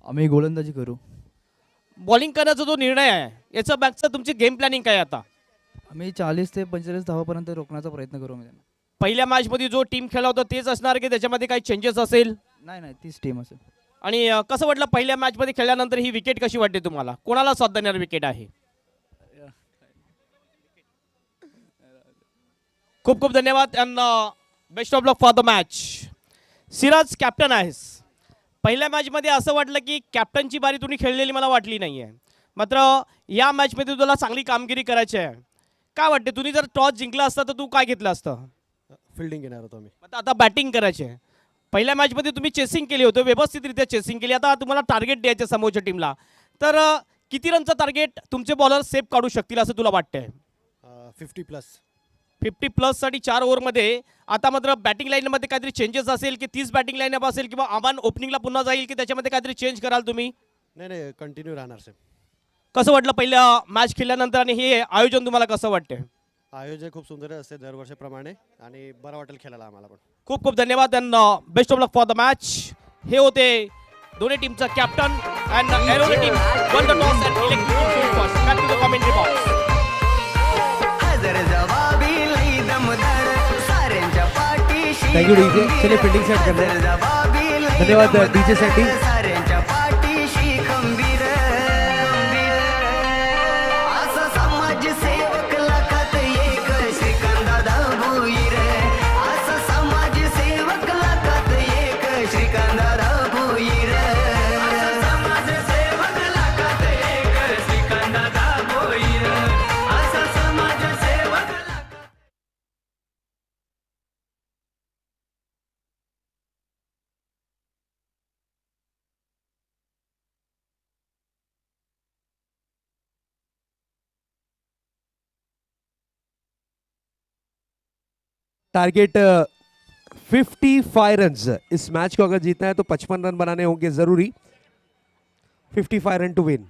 आम्ही गोलंदाजी करू। बॉलिंग करण्याचा जो निर्णय आहे याचा बॅकचा तुमची गेम प्लॅनिंग काय आता? आम्ही 40 ते 45 धावापर्यंत रोखण्याचा प्रयत्न करू आम्ही त्यांना। पहिल्या मॅच मध्ये जो टीम खेळला होता तेच असणार की त्याच्यामध्ये काही चेंजेस असेल? नाही नाही, तीच टीम असेल। आणि कसं वाटलं पहिल्या मॅच मध्ये खेळल्यानंतर ही विकेट कशी वाटते तुम्हाला? कोणाला साथ देणार विकेट आहे? खूप खूप धन्यवाद and best of luck for the match. Siraj captain आहेस, पहिल्या मॅच मध्ये असं वाटलं की कॅप्टनची बारी तुम्ही खेळलेली मला वाटली नाहीये, मात्र या मॅच मध्ये तुला चांगली कामगिरी करायची आहे। काय वाटते तुम्ही जर टॉस जिंकला असता तर तू काय घेतलं असतं? फिल्डिंग घेणार होतो मी. आता बॅटिंग करायची आहे. पहिल्या मॅचमध्ये तुम्ही चेसिंग केली होती, व्यवस्थितरित्या चेसिंग केली. आता तुम्हाला टार्गेट द्यायचं समोरच्या टीमला, तर किती रनचं टार्गेट तुमचे बॉलर सेफ काढू शकतील असं तुला वाटतंय? 50+. 50+साठी 4 ओव्हरमध्ये. आता मात्र बॅटिंग लाईनमध्ये काहीतरी चेंजेस असेल की 30 बॅटिंग लाईनअप असेल किंवा आव्हान ओपनिंगला पुन्हा जाईल की त्याच्यामध्ये काहीतरी चेंज कराल तुम्ही? नाही कंटिन्यू राहणार सेम. कसं वाटलं पहिल्या मॅच खेळल्यानंतर आणि हे आयोजन तुम्हाला कसं वाटतंय? आयोजन खूप सुंदर असते दरवर्षीप्रमाणे आणि बरं वाटेल खेळायला आम्हाला पण. खूप खूप धन्यवाद and best of luck for the match. हे होते दोन्ही टीमचा captain and Airoli team won the toss and elected first. Back to the commentary box. Thank you DJ. चलिए फील्डिंग सेट कर रहे हैं. धन्यवाद डीजे सेटिंग. Target 55 runs. इस मैच को अगर जीतना है तो 55 रन बनाने होंगे जरूरी. 55 रन टू विन.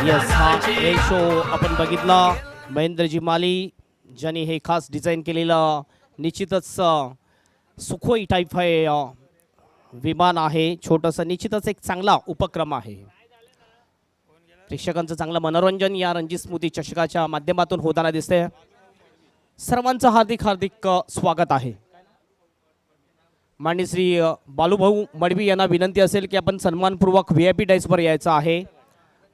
यस, हा एक शो आपण बघितला. महेंद्रजी माली ज्यांनी हे खास डिझाईन केलेलं निश्चितच सुखोई टाईप हे विमान आहे. छोटंसं निश्चितच एक चांगला उपक्रम आहे. प्रेक्षकांचं चांगलं मनोरंजन या रणजी स्मृती चषकाच्या माध्यमातून होताना दिसते. सर्वांचं हार्दिक हार्दिक स्वागत आहे. माननीय श्री बालूभाऊ मडवी यांना विनंती असेल की आपण सन्मानपूर्वक VIP डायसवर यायचं आहे.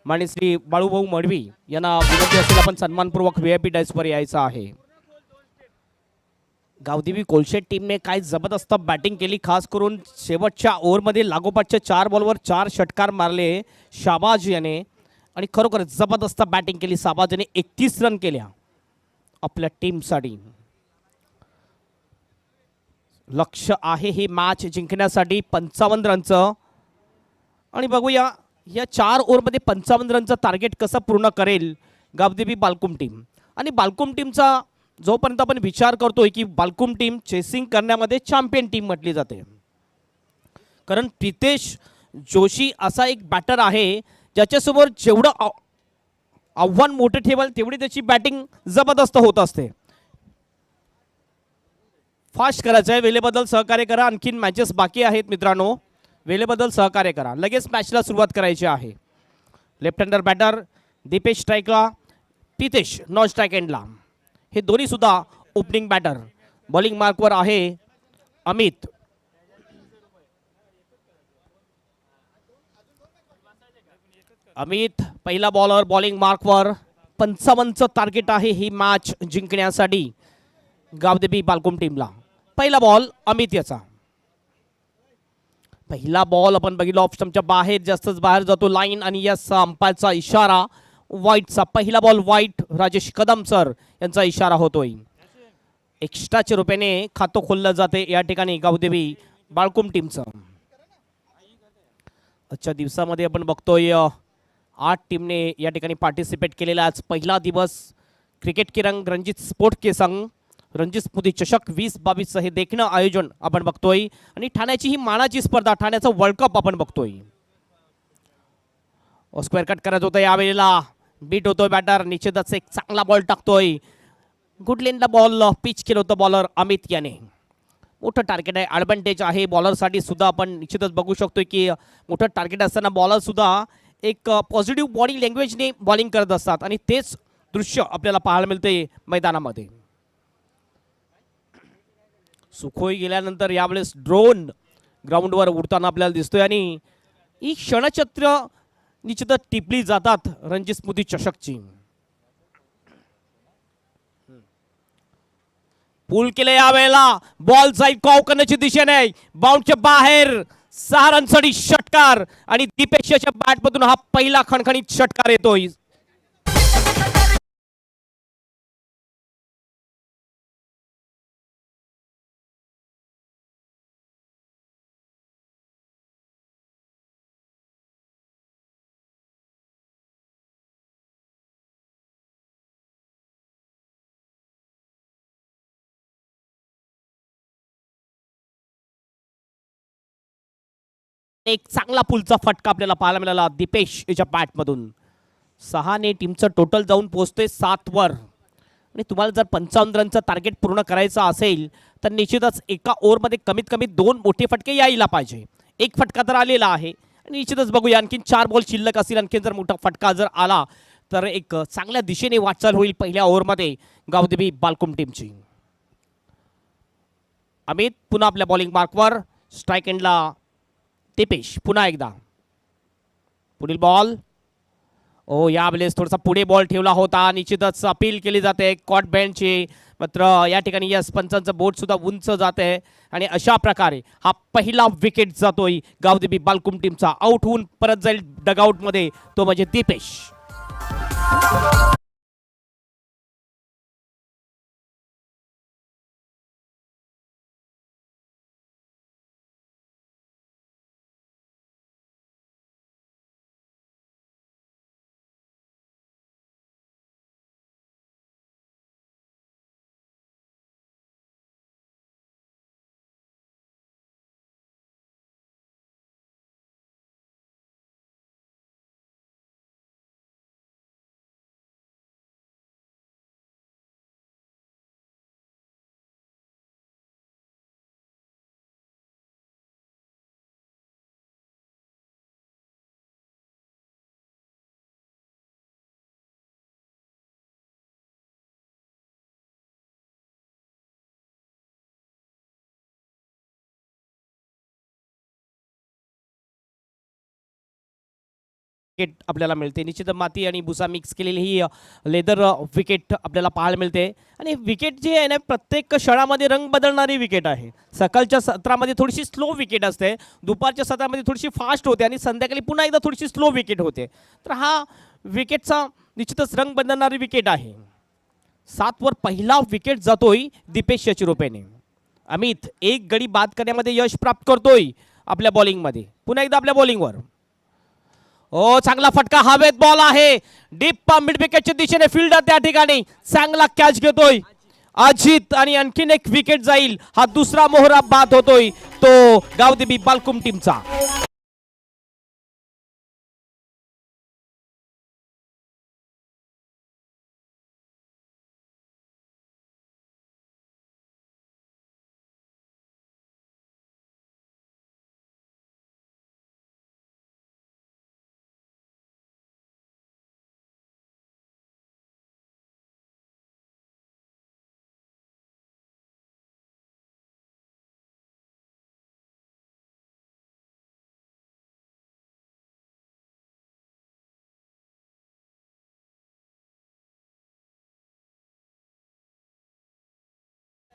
माननीय श्री बाळूभाऊ मडवी यांना विनंती असेल आपण सन्मानपूर्वक VIP डायसवर यायचं आहे. गावदेवी कोलशेट टीमने काय जबरदस्त बॅटिंग केली. खास करून शेवटच्या ओव्हरमध्ये लागोपाठच्या 4 बॉलवर 4 षटकार मारले शाबाज याने आणि खरोखर जबरदस्त बॅटिंग केली. शाबाज याने 31 रन केल्या आपल्या टीमसाठी. लक्ष आहे ही मॅच जिंकण्यासाठी 55 रनचं. आणि बघूया या 4 ओव्हरमध्ये 55 रनचं टार्गेट कसं पूर्ण करेल गावदेवी बालकुम टीम. आणि बालकुम टीमचा जोपर्यंत आपण विचार करतोय की बालकुम टीम चेसिंग करण्यामध्ये चॅम्पियन टीम म्हटली जाते, कारण प्रितेश जोशी असा एक बॅटर आहे ज्याच्यासमोर जेवढं आव्हान मोठं ठेवाल तेवढी त्याची बॅटिंग जबरदस्त होत असते. फास्ट करायचं आहे. वेळेबद्दल सहकार्य करा. आणखीन मॅचेस बाकी आहेत मित्रांनो. वेळेबद्दल सहकार्य करा. लगेच मॅचला सुरुवात करायची आहे. लेफ्ट हँडर बॅटर दीपेश स्ट्राईकला, प्रितेश नॉन स्ट्राईक एंडला. हे दोन्ही सुद्धा ओपनिंग बॅटर. बॉलिंग मार्कवर आहे अमित. अमित पहिला बॉलर बॉलिंग मार्कवर. 55चं टार्गेट आहे ही मॅच जिंकण्यासाठी गावदेवी बालकुम टीमला. पहिला बॉल अमित याचा. पहिला बॉल आपण बघितलं ऑफ स्टंपच्या बाहेर, जास्तच बाहेर जातो लाईन आणि या अंपायरचा इशारा वाईटचा. पहिला बॉल वाईट. राजेश कदम सर यांचा इशारा होतोय. एक्स्ट्राच्या रुपयाने खातं खोललं जाते या ठिकाणी गावदेवी बाळकुम टीमचं. आजच्या दिवसामध्ये आपण बघतोय 8 टीमने या ठिकाणी पार्टिसिपेट केलेला. आज पहिला दिवस. क्रिकेट के रंग रणजित स्पोर्ट के संग रणजित स्मृती चषक 2022 हे देखणं आयोजन आपण बघतोय. आणि ठाण्याची ही मानाची स्पर्धा, ठाण्याचा वर्ल्ड कप आपण बघतोय. स्क्वेअर कट करत होतं यावेळेला. बीट होतोय बॅटर. निश्चितच एक चांगला बॉल टाकतोय. गुड लेनला बॉल पिच केलं होतं बॉलर अमित याने. मोठं टार्गेट आहे, ॲडव्हान्टेज आहे बॉलरसाठी सुद्धा. आपण निश्चितच बघू शकतोय की मोठं टार्गेट असताना बॉलर सुद्धा एक पॉझिटिव्ह बॉडी लँग्वेजने बॉलिंग करत असतात आणि तेच दृश्य आपल्याला पाहायला मिळते मैदानामध्ये. सुखोई गेल्यानंतर यावेळेस ड्रोन ग्राउंडवर उडताना आपल्याला दिसतोय आणि ही क्षणचित्र निश्चितच टिपली जातात रणजी स्मृती चषकची. पूल केले यावेळेला, बॉल जाईल कॉकरच्या दिशेने, बाउंडच्या बाहेर 6 रनसाठी षटकार आणि दीपेशच्या बॅटमधून हा पहिला खणखणीत षटकार येतोय. एक चांगला पुलचा फटका आपल्याला पाहायला मिळाला दीपेश याच्या बॅटमधून. 6 ने टीमचं टोटल जाऊन पोहोचतोय 7 वर. आणि तुम्हाला जर 55 रनचं टार्गेट पूर्ण करायचं असेल तर निश्चितच एका ओव्हरमध्ये कमीत कमी 2 मोठे फटके यायला पाहिजे. एक फटका तर आलेला आहे आणि निश्चितच बघूया आणखीन 4 बॉल शिल्लक असतील. आणखीन जर मोठा फटका जर आला तर एक चांगल्या दिशेने वाटचाल होईल पहिल्या ओव्हरमध्ये गावदेवी बालकुम टीमची. अमित पुन्हा आपल्या बॉलिंग मार्कवर, स्ट्राईक एंडला दीपेश पुन्हा एकदा. पुढील बॉल, ओ यावेळेस थोडासा पुढे बॉल ठेवला होता. निश्चितच अपील केली जाते कॉट बँडची, मात्र या ठिकाणी यस पंचांचं बोट सुद्धा उंच जाते आणि अशा प्रकारे हा पहिला विकेट जातोय गावदेवी बालकुम टीमचा. आउट होऊन परत जाईल डगआउट मध्ये तो म्हणजे दीपेश. विकेट आपल्याला मिळते. निश्चित माती आणि भुसा मिक्स केलेली ही लेदर विकेट आपल्याला पाहायला मिळते. आणि विकेट जी आहे ना प्रत्येक क्षणामध्ये रंग बदलणारी विकेट आहे. सकाळच्या सत्रामध्ये थोडीशी स्लो विकेट असते, दुपारच्या सत्रामध्ये थोडीशी फास्ट होते आणि संध्याकाळी पुन्हा एकदा थोडीशी स्लो विकेट होते. तर हा विकेटचा निश्चितच रंग बदलणारी विकेट आहे. 7 वर पहिला विकेट जातोय दीपेश यचिरोपेने. अमित एक गडी बाद करण्यामध्ये यश प्राप्त करतोय आपल्या बॉलिंगमध्ये. पुन्हा एकदा आपल्या बॉलिंगवर, ओ चांगला फटका, हवेत बॉल आहे, डीप मिड विकेटच्या दिशेने फिल्डर त्या ठिकाणी चांगला कॅच घेतोय अजित आणि आणखीन एक विकेट जाईल. हा दुसरा मोहरा बाद होतोय तो गावदेवी बालकुम टीमचा.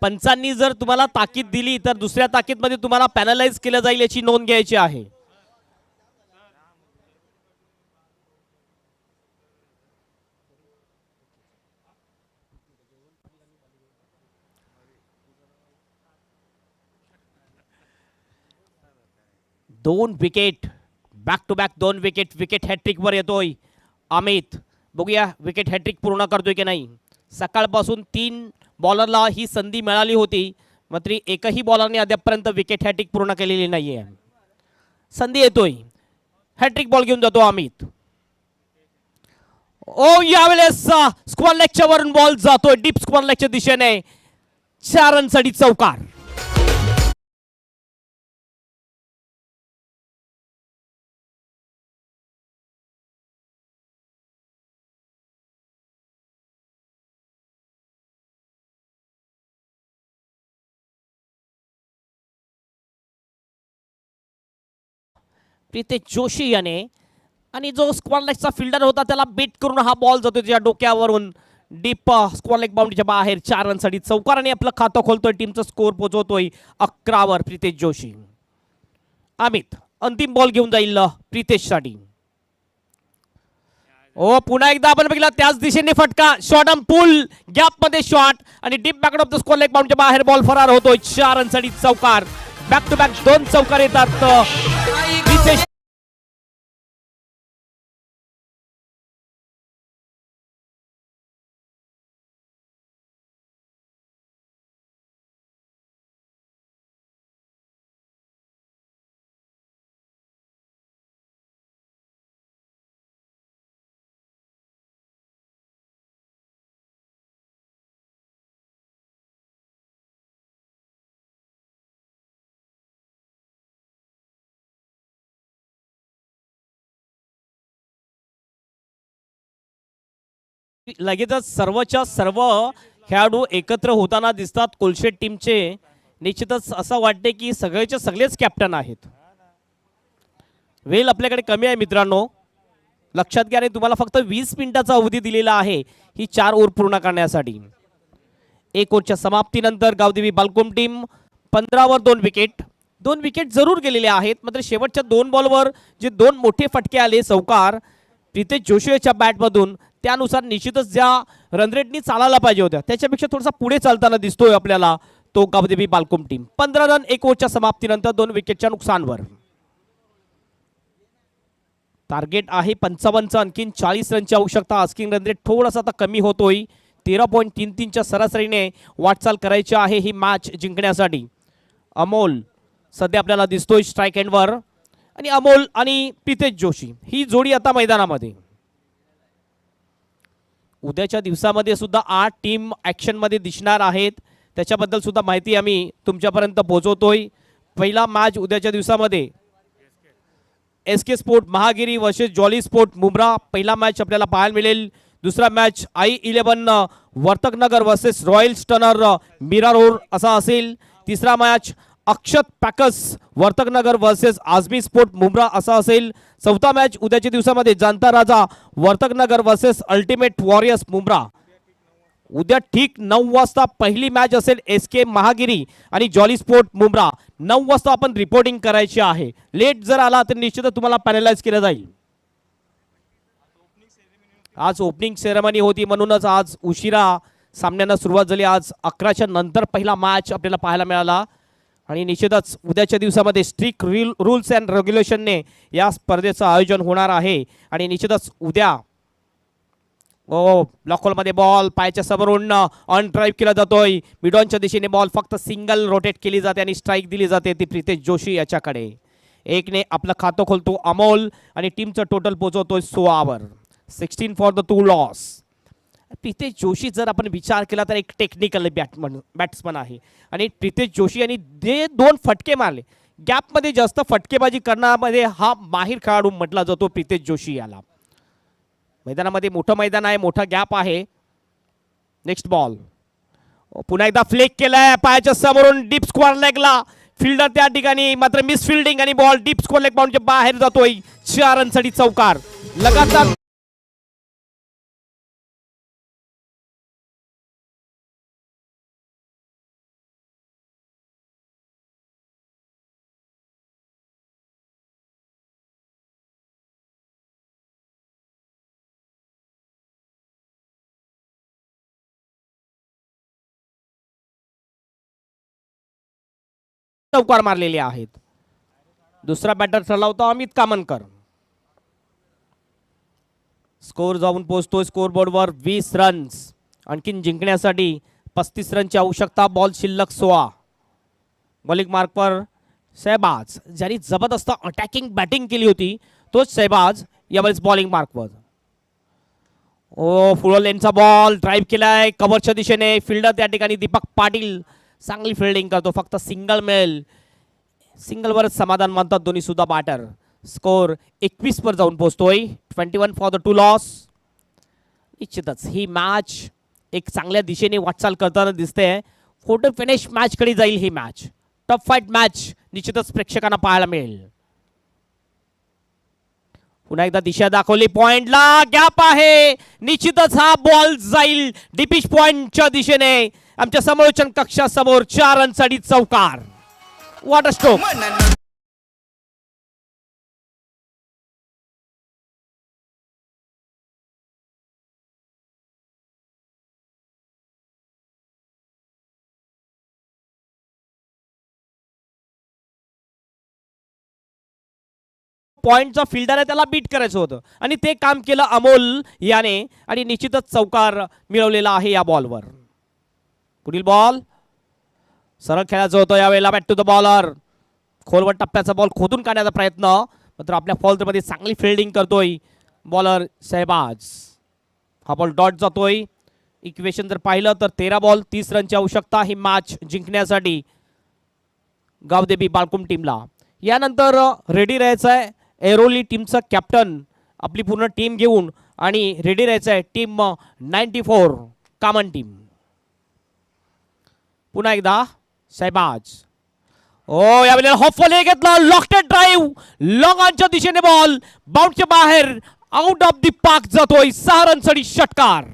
पंचांनी जर तुम्हाला ताकीद दिली तर दुसऱ्या ताकीदमध्ये तुम्हाला पॅनलाइज केलं जाईल याची नोंद घ्यायची आहे. दोन wicket back to back, 2 wicket, wicket hattrick वर येतोय अमित. बघूया विकेट हॅट्रिक पूर्ण करतोय की नाही. सकाळपासून 3 बॉलरला ही संधी मिळाली होती, मात्र एकही बॉलरने अद्यापर्यंत विकेट हॅट्रिक पूर्ण केलेली नाहीये. संधी येतोय, हॅट्रिक बॉल घेऊन जातो अमित. ओ यावेळेस स्क्वेअर लेगच्या वरून बॉल जातोय डीप स्क्वेअर लेगच्या दिशेने. 4 रनसाठी चौकार. प्रितेश जोशी याने, आणि जो स्क्वॉर लेगचा फिल्डर होता त्याला बीट करून हा बॉल जातो त्याच्या डोक्यावरून डीप स्क्वॉर लेग बाउंड्रीच्या बाहेर 4 रनसाठी चौकाराने आपलं खातं खोलतोय. टीमचं स्कोर पोहोचवतोय 11 वर प्रितेश जोशी. अमित अंतिम बॉल घेऊन जाईल प्रितेशसाठी. ओ पुन्हा एकदा आपण बघितलं त्याच दिशेने फटका, शॉट ऑन पुल गॅप मध्ये शॉट आणि deep back of the square leg बाउंड्रीच्या बाहेर बॉल फरार होतोय. 4 रनसाठी चौकार. बॅक टू बॅक 2 चौकार येतात प्रितेश. लगेचच सर्वच्या सर्व खेळाडू एकत्र होताना दिसतात कोलशेट टीमचे. निश्चितच असं वाटते की सगळेचे सगळेच कॅप्टन आहेत. वेळ आपल्याकडे कमी आहे मित्रांनो, लक्षात घ्या. तुम्हाला फक्त 20 मिनिटाचा अवधी दिलेला आहे ही 4 ओव्हर पूर्ण करण्यासाठी. 1 ओव्हरच्या समाप्तीनंतर गावदेवी बालकोम टीम 15 वर 2 विकेट. 2 विकेट जरूर गेलेले आहेत, मात्र शेवटच्या 2 बॉलवर जे 2 मोठे फटके आले चौकार प्रितेश जोशीच्या बॅटमधून, त्यानुसार निश्चितच ज्या रनरेटनी चालायला पाहिजे होत्या त्याच्यापेक्षा थोडासा पुढे चालताना दिसतोय आपल्याला तो गावदेवी बालकोम टीम. 15 रन 1 ओव्हरच्या समाप्तीनंतर 2 विकेटच्या नुकसानवर. टार्गेट आहे 55चं, आणखीन 40 रनची आवश्यकता. आस्किंग रन रेट थोडासा आता कमी होतोय. 13.33च्या सरासरीने वाटचाल करायची आहे ही मॅच जिंकण्यासाठी. अमोल सध्या आपल्याला दिसतोय स्ट्राईक एंडवर, आणि अमोल आणि प्रितेश जोशी ही जोडी आता मैदानामध्ये. उद्याच्या दिवसामध्ये सुद्धा 8 टीम ॲक्शनमध्ये दिसणार आहेत, त्याच्याबद्दल सुद्धा माहिती आम्ही तुमच्यापर्यंत पोहोचवतोय. पहिला मॅच उद्याच्या दिवसामध्ये SK Sport Mahagiri versus Jolly Sport Mumbra पहिला मॅच आपल्याला पाहायला मिळेल. दुसरा match I11 Vartaknagar versus Royal Stunner Mira Road असा असेल. तिसरा match Akshat Packers Vartaknagar versus Azmi Sport Mumbra असा असेल. चौथा मॅच उद्याच्या दिवसामध्ये Janata Raja Vartaknagar versus Ultimate Warriors Mumbra. उद्या ठीक 9 वाजता पहिली मॅच असेल SK महागिरी आणि जॉली स्पोर्ट मुंब्रा. 9 वाजता आपण रिपोर्टिंग करायची आहे. लेट जर आला तर निश्चितच तुम्हाला पॅनलाइज केलं जाईल. आज ओपनिंग सेरेमनी होती म्हणूनच आज उशिरा सामन्यांना सुरुवात झाली. आज 11च्या नंतर पहिला मॅच आपल्याला पाहायला मिळाला, आणि निश्चितच उद्याच्या दिवसामध्ये स्ट्रिक्ट रूल्स अँड रेग्युलेशनने या स्पर्धेचं आयोजन होणार आहे. आणि निश्चितच उद्या ब्लॉकहोलमध्ये बॉल पायाच्या समोरून ऑन ड्राईव्ह केला जातोय. मिडॉनच्या दिशेने बॉल फक्त सिंगल रोटेट केली जाते आणि स्ट्राईक दिली जाते ती प्रितेश जोशी याच्याकडे. 1 ने आपलं खातं खोलतो अमोल आणि टीमचं टोटल पोहोचवतोय 16 वर. 16 for the 2 loss. Pritesh Joshi जर आपण विचार केला तर एक टेक्निकल बॅट्समन आहे, आणि प्रितेश जोशी यांनी जे 2 फटके मारले गॅपमध्ये जास्त फटकेबाजी करण्यामध्ये हा माहीर खेळाडू म्हटला जातो प्रितेश जोशी याला. मैदानामध्ये मोठं मैदान आहे, मोठा गॅप आहे. नेक्स्ट बॉल पुन्हा एकदा फ्लेक केलाय पायाच्या समोरून डीप स्क्वेअर लेगला. फिल्डर त्या ठिकाणी मात्र मिस फिल्डिंग आणि बॉल डीप स्क्वेअर लेग बाउंडच्या बाहेर जातोय. 4 रनसाठी चौकार. लगातार चौकार मारलेले आहेत. दुसरा बॅटर ठरला होता अमित कामनकर. स्कोर जाऊन पोहोचतोय स्कोर बोर्डवर 20 रन्स. आणखीन जिंकण्यासाठी 35 रनची आवश्यकता. बॉल शिल्लक 16. बॉलिंग मार्कवर शहबाज, ज्यांनी जबरदस्त अटॅकिंग बॅटिंग केली होती तोच शहबाज यावेळेस बॉलिंग मार्कवर. फुल लेनचा बॉल ड्राईव्ह केलाय कव्हरच्या दिशेने. फिल्डर त्या ठिकाणी दीपक पाटील चांगली फिल्डिंग करतो. फक्त सिंगल मिळेल, सिंगलवरच समाधान मानतात दोन्ही सुद्धा बॅटर. स्कोर 21 वर जाऊन पोहोचतोय. 21 फॉर द 2 लॉस. निश्चितच ही मॅच एक चांगल्या दिशेने वाटचाल करताना दिसते. फोटो फिनिश मॅच कडे जाईल ही मॅच. टफ फाईट मॅच निश्चितच प्रेक्षकांना पाहायला मिळेल. पुन्हा एकदा दिशा दाखवली पॉइंटला गॅप आहे निश्चितच हा बॉल जाईल डिपिश पॉइंटच्या दिशेने आमच्या समालोचन कक्षासमोर 4 रनसाठी चौकार वॉट अ स्ट्रोक पॉइंटचा फिल्डर आहे त्याला बीट करायचं होतं आणि ते काम केलं अमोल याने आणि निश्चितच चौकार मिळवलेला आहे या बॉलवर पुढील बॉल सरळ खेळायचं होतं यावेळेला बॅट टू द बॉलर खोलवर टप्प्याचा बॉल खोदून काढण्याचा प्रयत्न मात्र आपल्या फॉल्टमध्ये चांगली फिल्डिंग करतोय बॉलर सहबाज हा बॉल डॉट जातोय इक्वेशन जर पाहिलं तर 13 बॉल 30 रनची आवश्यकता ही मॅच जिंकण्यासाठी गावदेवी बालकुम टीमला यानंतर रेडी राहायचं आहे एरोली टीमचा कॅप्टन आपली पूर्ण टीम घेऊन आणि रेडी राहायचं आहे टीम 94 कामन टीम पुन्हा एकदा सहबाज ओ यावेळेला हॉफले घेतला लॉकटेड ड्राईव्ह लॉंग ऑनच्या दिशेने बॉल बाउंडच्या बाहेर आउट ऑफ दी पार्क जातोय 6 रनसाठी षटकार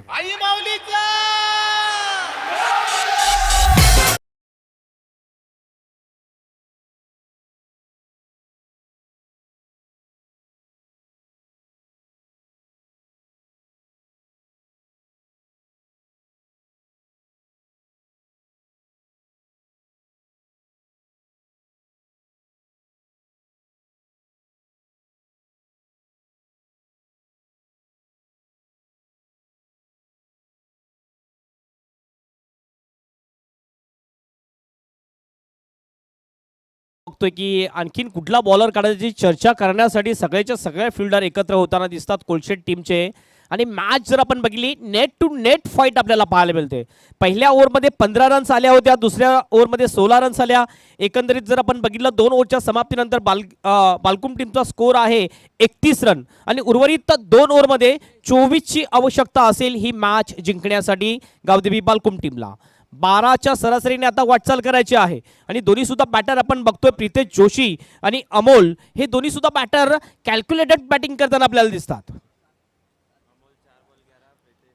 बघतोय की आणखीन कुठला बॉलर काढायची चर्चा करण्यासाठी सगळ्याच्या सगळ्या फिल्डर एकत्र होताना दिसतात कोलशेट टीमचे आणि मॅच जर आपण बघितली नेट टू नेट फाईट आपल्याला पाहायला मिळते पहिल्या ओव्हरमध्ये 15 रन्स आल्या होत्या दुसऱ्या ओव्हरमध्ये 16 रन्स आल्या एकंदरीत जर आपण बघितलं 2 ओव्हरच्या समाप्तीनंतर बालकुम टीमचा स्कोर आहे 31 रन आणि उर्वरित 2 ओव्हरमध्ये 24 ची आवश्यकता असेल ही मॅच जिंकण्यासाठी गावदेवी बालकुम टीमला 12च्या सरासरीने आता वाटचाल करायची आहे आणि दोन्ही सुद्धा बॅटर आपण बघतोय प्रितेश जोशी आणि अमोल हे दोन्ही सुद्धा बॅटर कॅल्क्युलेटेड बॅटिंग करताना आपल्याला दिसतात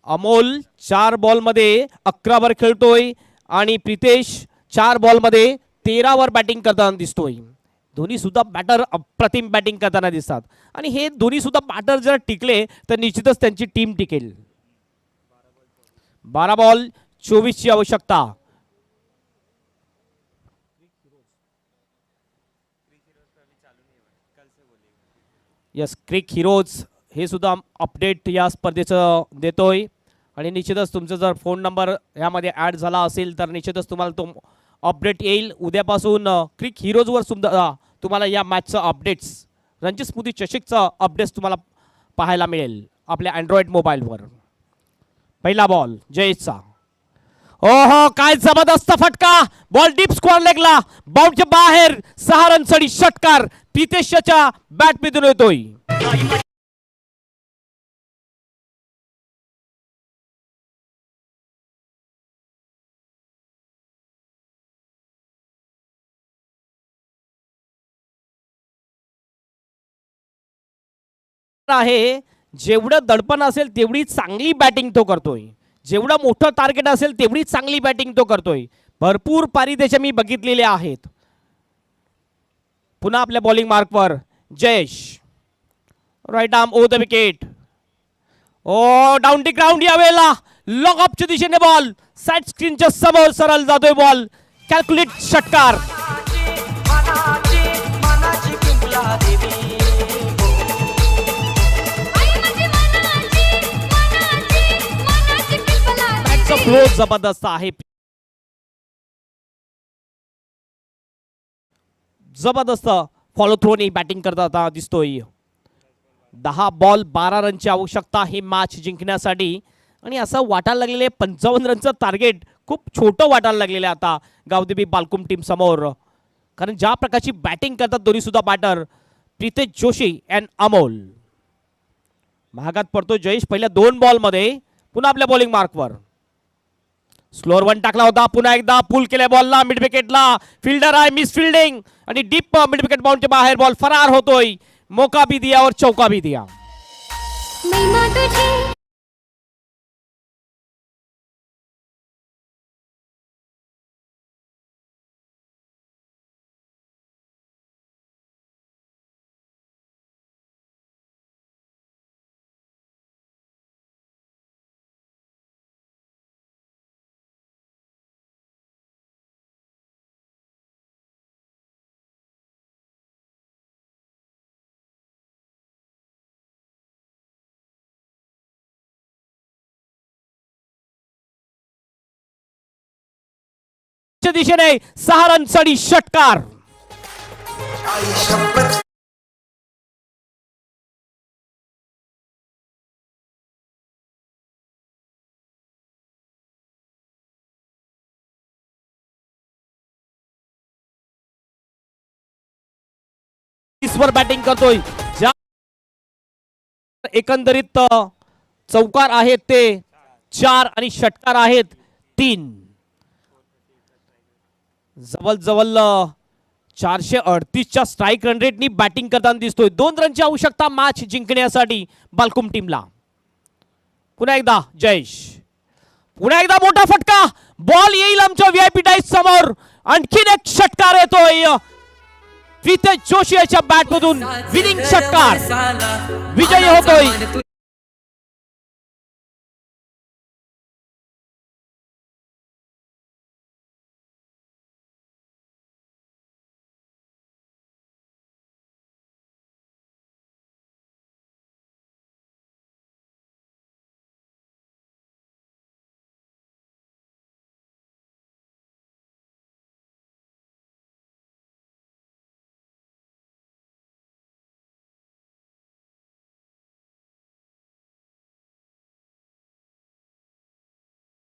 अमोल 4 बॉलमध्ये 11 वर खेळतोय आणि प्रितेश 4 बॉलमध्ये 13 वर बॅटिंग करताना दिसतोय दोन्ही सुद्धा बॅटर अप्रतिम बॅटिंग करताना दिसतात आणि हे दोन्ही सुद्धा बॅटर जर टिकले तर निश्चितच त्यांची टीम टिकेल 12 बॉल 24 ची आवश्यकता यस क्रिक हिरोज हे सुद्धा अपडेट या स्पर्धेचं देतोय आणि निश्चितच तुमचा जर फोन नंबर यामध्ये ॲड झाला असेल तर निश्चितच तुम्हाला तो अपडेट येईल उद्यापासून क्रिक हिरोजवर सुद्धा तुम्हाला या मॅचचं अपडेट्स रणजी स्मृती चषकचं अपडेट्स तुम्हाला पाहायला मिळेल आपल्या अँड्रॉइड मोबाईलवर पहिला बॉल जयेशचा ओहो काय जबरदस्त फटका बॉल डीप स्क्वेअर लेगला बाउंडच्या बाहेर 6 रनसाठी षटकार प्रितेशच्या बॅटमधून येतोय आहे जेवढं दडपण असेल तेवढी चांगली बॅटिंग तो करतोय जेवढं मोठं टार्गेट असेल तेवढी चांगली बॅटिंग तो करतोय भरपूर पारी त्याच्या मी बघितलेले आहेत पुन्हा आपल्या बॉलिंग मार्कवर Jayesh right arm over the wicket oh down the ground यावेळेला लॉग ऑफच्या दिशेने बॉल साइड स्क्रीनच्या समोर सरळ जातोय बॉल कॅल्क्युलेट षटकार फ्लो जबरदस्त आहे जबरदस्त फॉलो थ्रोनी बॅटिंग करता दिसतोय 10 बॉल 12 रनची आवश्यकता ही मॅच जिंकण्यासाठी आणि असं वाटायला लागलेले 55 रनचं टार्गेट खूप छोटं वाटायला लागलेलं आता गावदेवी बालकुम टीम समोर कारण ज्या प्रकारची बॅटिंग करतात दोन्ही सुद्धा बॅटर प्रितेश जोशी अँड अमोल महागात पडतो जयेश पहिल्या 2 बॉलमध्ये पुन्हा आपल्या बॉलिंग मार्कवर स्लोअर वन टाकला होता पुन्हा एकदा पुल केल्या बॉलला मिड विकेटला फिल्डर आहे मिस फिल्डिंग आणि डीप मिड विकेट बाउंडच्या बाहेर बॉल फरार होतोय मौका भी दिया और चौका भी दिया. महिमा तुझी च्या दिशेने 6 रनसाठी षटकार. वर बॅटिंग करतोय. ज्या एकंदरीत चौकार आहेत ते 4 आणि षटकार आहेत 3. जवळ 438च्या स्ट्राईक रन रेटनी बॅटिंग करताना दिसतोय. 2 रनची आवश्यकता मॅच जिंकण्यासाठी बालकुम टीमला. पुन्हा एकदा जयेश, पुन्हा एकदा मोठा फटका. बॉल येईल आमच्या व्हीआयपी डाईस समोर. आणखीन एक षटकार येतोय प्रीतेश जोशी याच्या बॅट मधून. विनिंग षटकार. विजयी होतोय